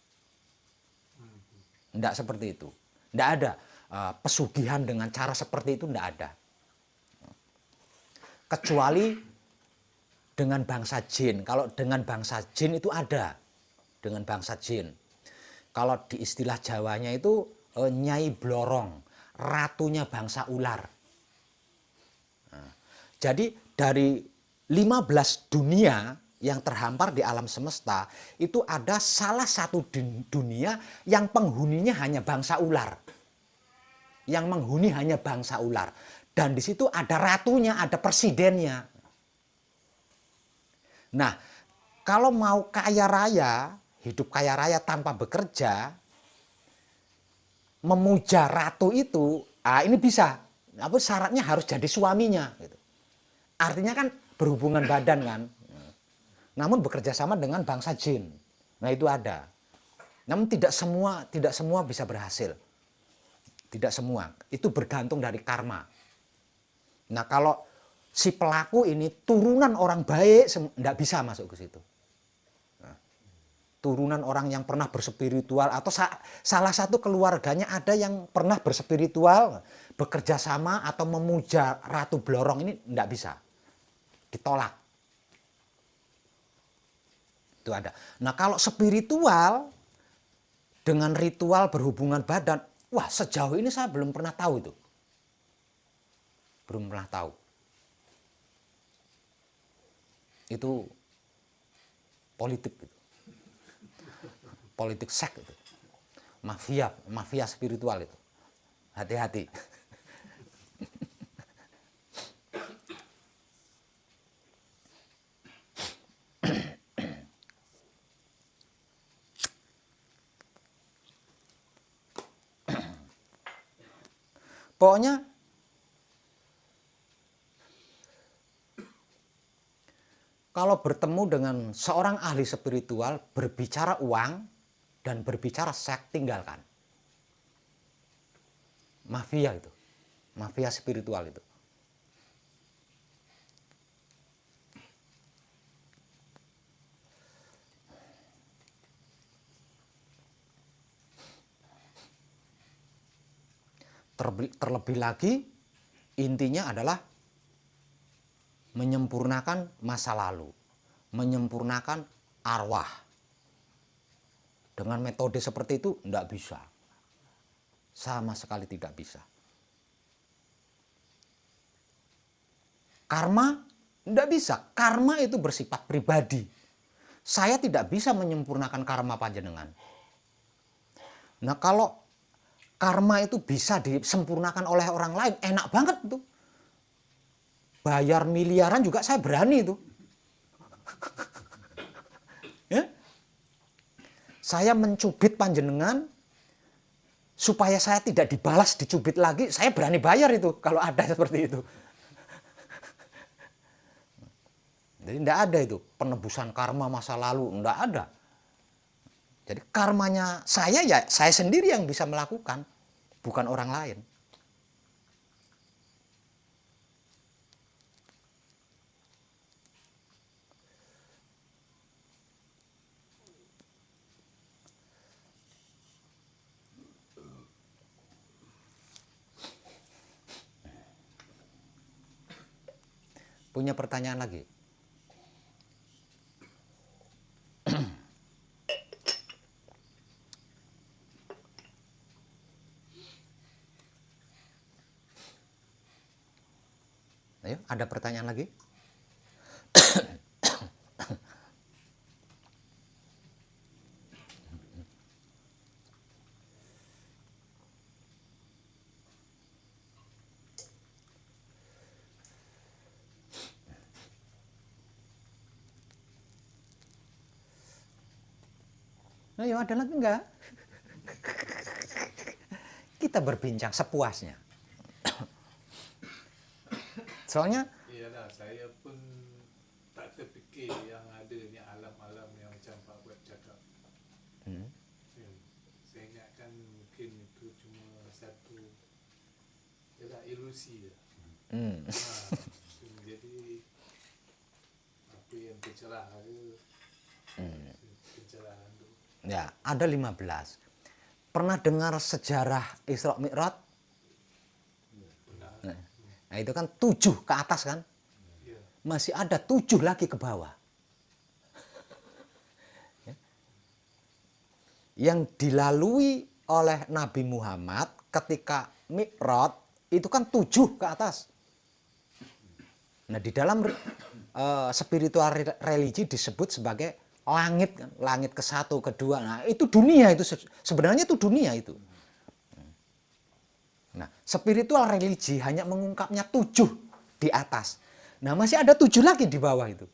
Tidak seperti itu. Tidak ada pesugihan dengan cara seperti itu, tidak ada. Kecuali dengan bangsa jin. Kalau dengan bangsa jin itu ada. Dengan bangsa jin. Kalau di istilah Jawanya itu Nyai Blorong. Ratunya bangsa ular. Nah, jadi dari 15 dunia yang terhampar di alam semesta, itu ada salah satu dunia yang penghuninya hanya bangsa ular. Yang menghuni hanya bangsa ular. Dan di situ ada ratunya, ada presidennya. Nah, kalau mau kaya raya, hidup kaya raya tanpa bekerja, memuja ratu itu, ini bisa. Tapi syaratnya harus jadi suaminya. Gitu. Artinya kan berhubungan badan kan. Namun bekerja sama dengan bangsa jin. Nah itu ada. Namun tidak semua bisa berhasil. Tidak semua. Itu bergantung dari karma. Nah kalau si pelaku ini turunan orang baik, tidak bisa masuk ke situ. Nah, turunan orang yang pernah berspiritual atau salah satu keluarganya ada yang pernah berspiritual, bekerja sama atau memuja Ratu Blorong ini tidak bisa. Ditolak. Itu ada. Nah kalau spiritual dengan ritual berhubungan badan, wah sejauh ini saya belum pernah tahu itu. Belum pernah tahu. Itu politik gitu. Politik seks itu. Mafia spiritual itu. Hati-hati. Pokoknya kalau bertemu dengan seorang ahli spiritual, berbicara uang dan berbicara seks, tinggalkan. Mafia itu. Mafia spiritual itu. Terlebih lagi, intinya adalah menyempurnakan masa lalu, menyempurnakan arwah. Dengan metode seperti itu tidak bisa. Sama sekali tidak bisa. Karma tidak bisa. Karma itu bersifat pribadi. Saya tidak bisa menyempurnakan karma panjenengan. Nah kalau karma itu bisa disempurnakan oleh orang lain, enak banget itu. Bayar miliaran juga saya berani itu. Ya? Saya mencubit panjenengan supaya saya tidak dibalas dicubit lagi, saya berani bayar itu kalau ada seperti itu. Jadi tidak ada itu penebusan karma masa lalu, tidak ada. Jadi karmanya saya ya saya sendiri yang bisa melakukan, bukan orang lain. Punya pertanyaan lagi? Ayo, ada pertanyaan lagi? Ayo, ada lagi enggak? Kita berbincang sepuasnya. Soalnya Iyalah, saya pun tak terfikir yang adanya alam-alam yang macam Pak Buat cakap. hmm, Saya ingatkan mungkin itu cuma satu, ialah ilusi lah. hmm, Jadi apa yang tercerah ke pencerahan tu. ya, ada 15. Pernah dengar sejarah Isra Mi'raj? Benar. Nah, itu kan 7 ke atas kan? Ya. Masih ada 7 lagi ke bawah. Ya. Yang dilalui oleh Nabi Muhammad ketika Mi'raj itu kan 7 ke atas. Nah, di dalam spiritual religi disebut sebagai langit kan, langit ke-1, ke-2. Nah, itu dunia itu sebenarnya itu dunia itu. Nah, spiritual religi hanya mengungkapnya 7 di atas. Nah, masih ada 7 lagi di bawah itu.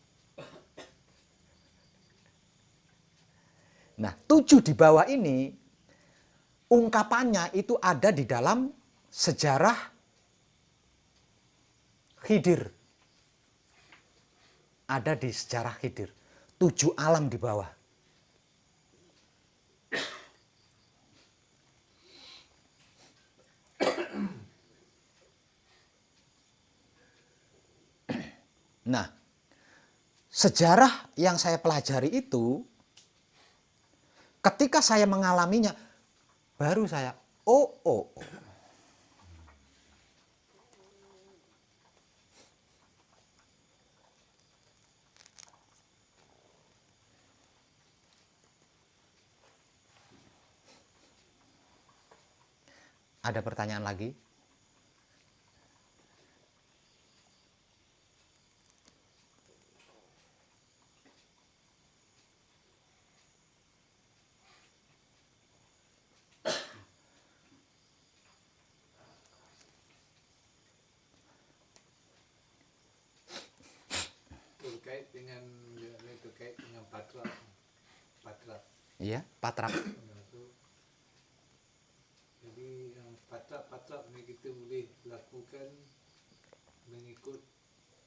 Nah, 7 di bawah ini ungkapannya itu ada di dalam sejarah Khidir. Ada di sejarah Khidir. 7 alam di bawah. Nah, sejarah yang saya pelajari itu, ketika saya mengalaminya, baru saya, oh. Ada pertanyaan lagi? Terkait dengan patrap. Iya, patrap. Jadi yang patrap ni kita boleh lakukan mengikut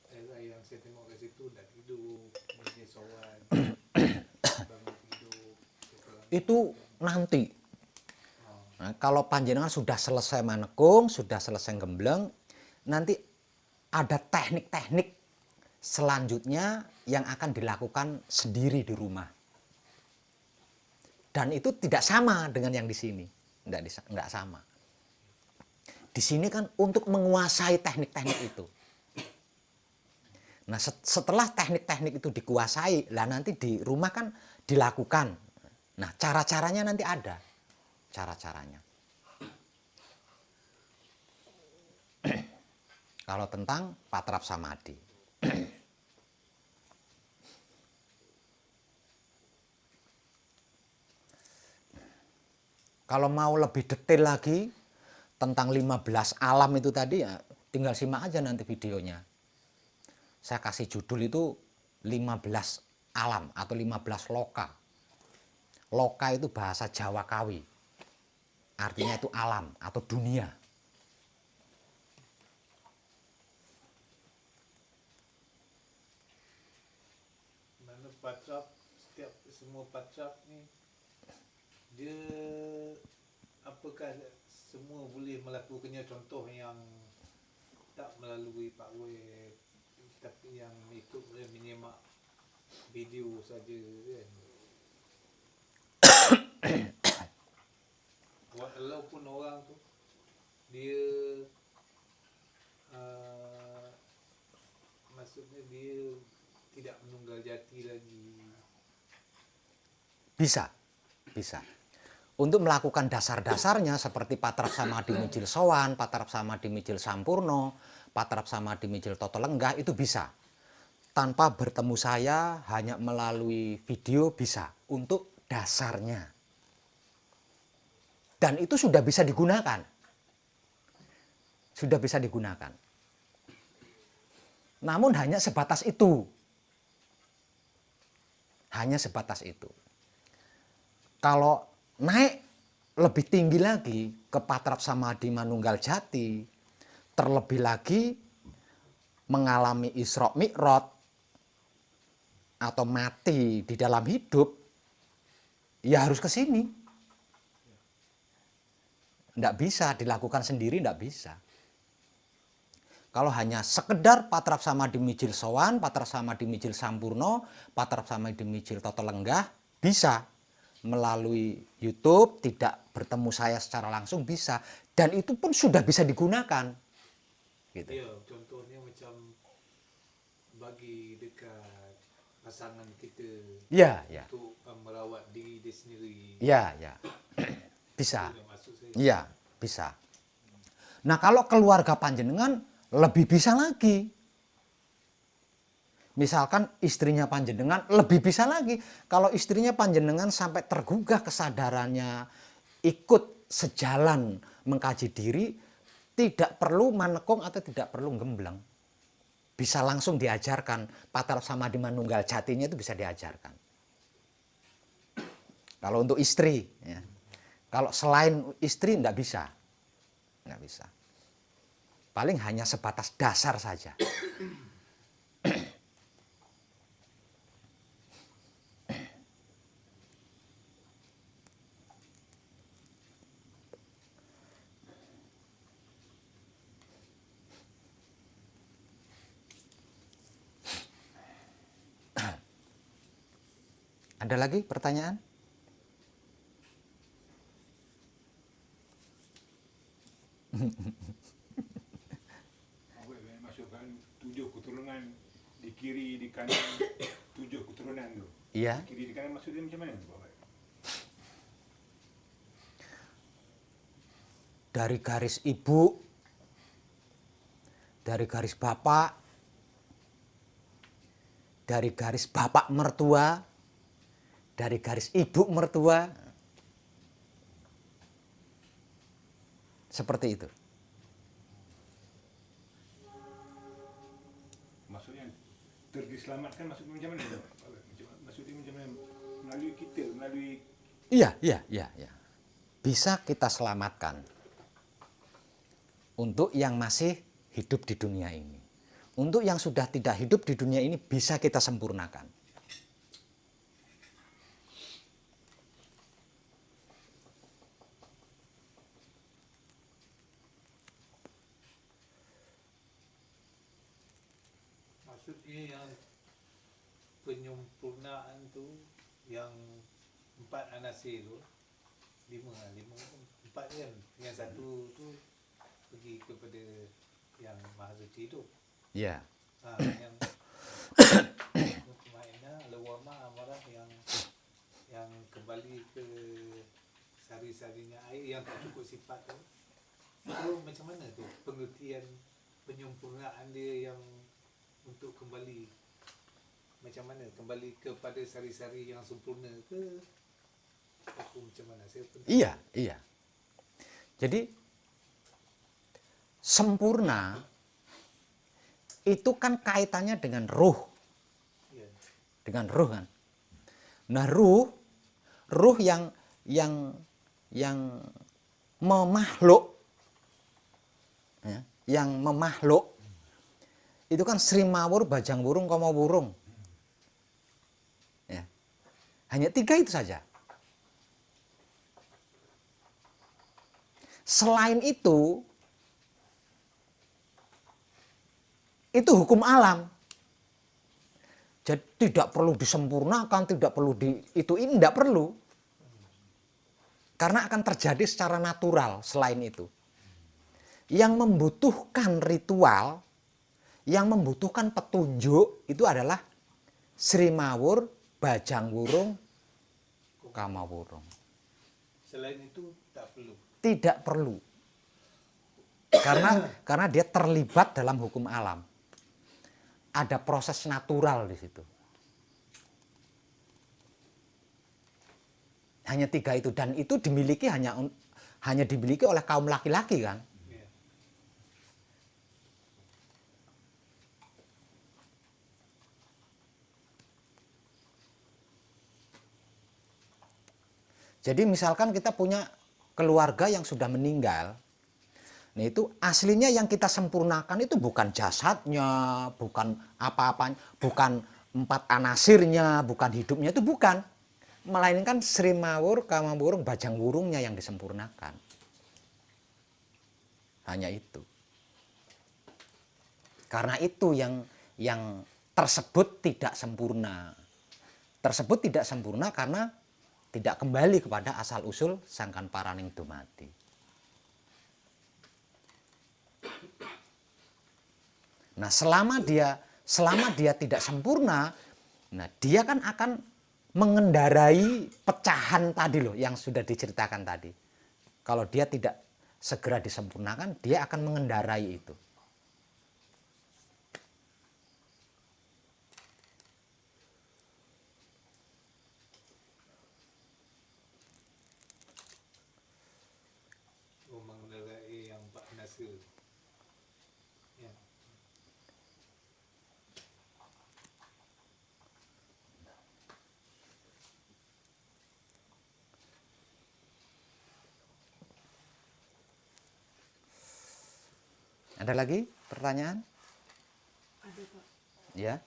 yang saya tengok kat situ, nak tidur, majlis sowan, bangun tidur. Itu nanti. Nah, kalau panjenengan sudah selesai manekung, sudah selesai gembleng, nanti ada teknik-teknik selanjutnya yang akan dilakukan sendiri di rumah. Dan itu tidak sama dengan yang di sini. Tidak sama. Di sini kan untuk menguasai teknik-teknik itu. Nah, setelah teknik-teknik itu dikuasai, lah nanti di rumah kan dilakukan. Nah, cara-caranya nanti ada. Cara-caranya. Kalau tentang patrap samadhi. Kalau mau lebih detail lagi tentang 15 alam itu tadi, ya tinggal simak aja nanti videonya. Saya kasih judul itu 15 alam atau 15 loka. Loka itu bahasa Jawa Kawi. Artinya itu alam atau dunia. Mana patrap, semua patrap ni dia apakah semua boleh melakukannya, contoh yang tak melalui Pak Wei tapi yang ikut menyemak video saja kan. Walaupun orang tu dia maksudnya dia tidak menunggal jati lagi. Bisa. Untuk melakukan dasar-dasarnya seperti patrap samadhi mijil sowan, patrap samadhi mijil sampurno, Patrap Samadhi Mijil Toto Lenggah itu bisa. Tanpa bertemu saya, hanya melalui video bisa untuk dasarnya. Dan itu sudah bisa digunakan. Sudah bisa digunakan. Namun hanya sebatas itu. Hanya sebatas itu. Kalau naik lebih tinggi lagi ke Patrap Samadhi Manunggal Jati, terlebih lagi mengalami Isra Mi'raj atau mati di dalam hidup, ya harus ke sini. Tidak bisa dilakukan sendiri, tidak bisa. Kalau hanya sekedar Patrap Samadhi Mijil Sowan, Patrap Samadhi Mijil Sampurno, Patrap Samadhi Mijil Toto Lenggah, bisa. Melalui YouTube, tidak bertemu saya secara langsung, bisa. Dan itu pun sudah bisa digunakan. Gitu. Ya, contohnya macam bagi dekat pasangan kita Ya, ya. untuk merawat diri dia sendiri. Ya, ya. Bisa. Itu yang maksud saya. Iya, bisa. Nah, kalau keluarga panjenengan lebih bisa lagi. Misalkan istrinya panjenengan lebih bisa lagi. Kalau istrinya panjenengan sampai tergugah kesadarannya, ikut sejalan mengkaji diri, tidak perlu manekung atau tidak perlu gembleng. Bisa langsung diajarkan. Patrap Samadhi Manunggal Jatinya itu bisa diajarkan. Kalau untuk istri, ya. Kalau selain istri tidak bisa. Nggak bisa. Paling hanya sebatas dasar saja. Ada lagi pertanyaan? Masukkan 7 keturunan di kiri, di kanan, 7 keturunan tu. Iya. Di kiri, di kanan maksudnya macam mana tu, Bapak? Dari garis ibu, dari garis bapak, dari garis bapak mertua, dari garis ibu mertua. Seperti itu. Maksudnya terdiselamatkan maksudnya macam mana tu, Bapak? Maksudnya macam mana? Melalui kita, melalui Iya. Bisa kita selamatkan. Untuk yang masih hidup di dunia ini. Untuk yang sudah tidak hidup di dunia ini bisa kita sempurnakan. Maksudnya yang penyempurnaan tu yang 4 anasir tu 5 4 kan, yang satu tu pergi kepada yang Maha Suci tu. Ya. Yang Mutmainah, Lawama, Amarah yang kembali ke sari-sarinya air yang tak cukup sifat tu. Itu macam mana tu pengertian penyempurnaan dia yang untuk kembali macam mana, kembali kepada sari-sari yang sempurna ke atau macam mana? Saya pun tak Iya. Jadi sempurna itu kan kaitannya dengan ruh. ya. Dengan ruh kan. Nah, ruh yang memakhluk, ya, yang memakhluk itu kan Sri Mawur, Bajang Wurung, Komo Wurung. Ya. Hanya 3 itu saja. Selain itu hukum alam. Jadi tidak perlu disempurnakan, tidak perlu ini tidak perlu. Karena akan terjadi secara natural selain itu. Yang membutuhkan ritual, yang membutuhkan petunjuk itu adalah Sri Mawur, Bajang Wurung, Kama Wurung. Selain itu tak perlu. Tidak perlu. Karena dia terlibat dalam hukum alam. Ada proses natural di situ. Hanya 3 itu, dan itu dimiliki hanya dimiliki oleh kaum laki-laki kan. Iya. Jadi misalkan kita punya keluarga yang sudah meninggal, nah itu aslinya yang kita sempurnakan itu bukan jasadnya, bukan apa-apanya, bukan 4 anasirnya, bukan hidupnya, itu bukan. Melainkan Sri Mawur, Kamawurung, Bajang Wurungnya yang disempurnakan. Hanya itu. Karena itu yang tersebut tidak sempurna. Tersebut tidak sempurna karena tidak kembali kepada asal-usul Sangkan Paraning Dumadi. Nah, selama dia tidak sempurna, nah dia kan akan mengendarai pecahan tadi loh yang sudah diceritakan tadi. Kalau dia tidak segera disempurnakan, dia akan mengendarai itu. Mengendarai yang Pak Nasir. Ya. Ada lagi pertanyaan? Ada Pak. Ya.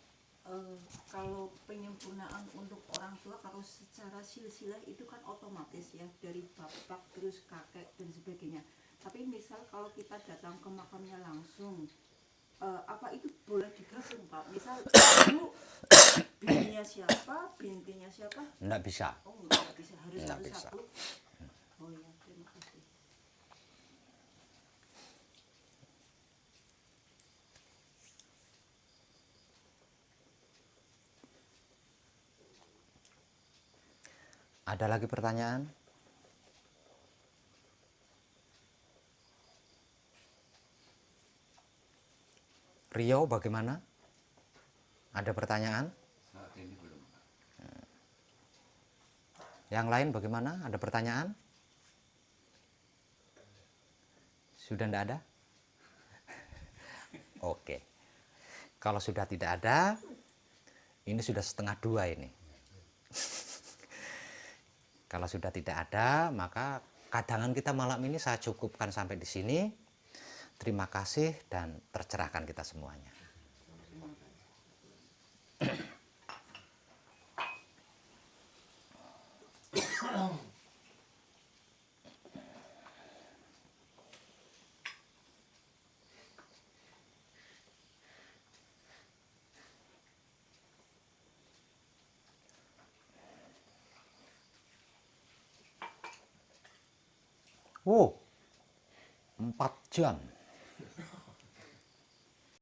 Kalau penyempurnaan untuk orang tua, kalau secara silsilah itu kan otomatis ya, dari bapak terus kakek dan sebagainya. Tapi misal kalau kita datang ke makamnya langsung, apa itu boleh digabung Pak? Misal ibu bininya siapa, bintinya siapa? Enggak bisa. Oh nggak bisa, harus Nggak satu bisa. satu. Oh ya, terima kasih. Ada lagi pertanyaan? Rio bagaimana? Ada pertanyaan? Saat ini belum. Yang lain bagaimana? Ada pertanyaan? Sudah tidak ada? Oke. Kalau sudah tidak ada, ini sudah 1:30 ini. Kalau sudah tidak ada, maka kadangan kita malam ini saya cukupkan sampai di sini. Terima kasih dan tercerahkan kita semuanya. Oh, 4 jam.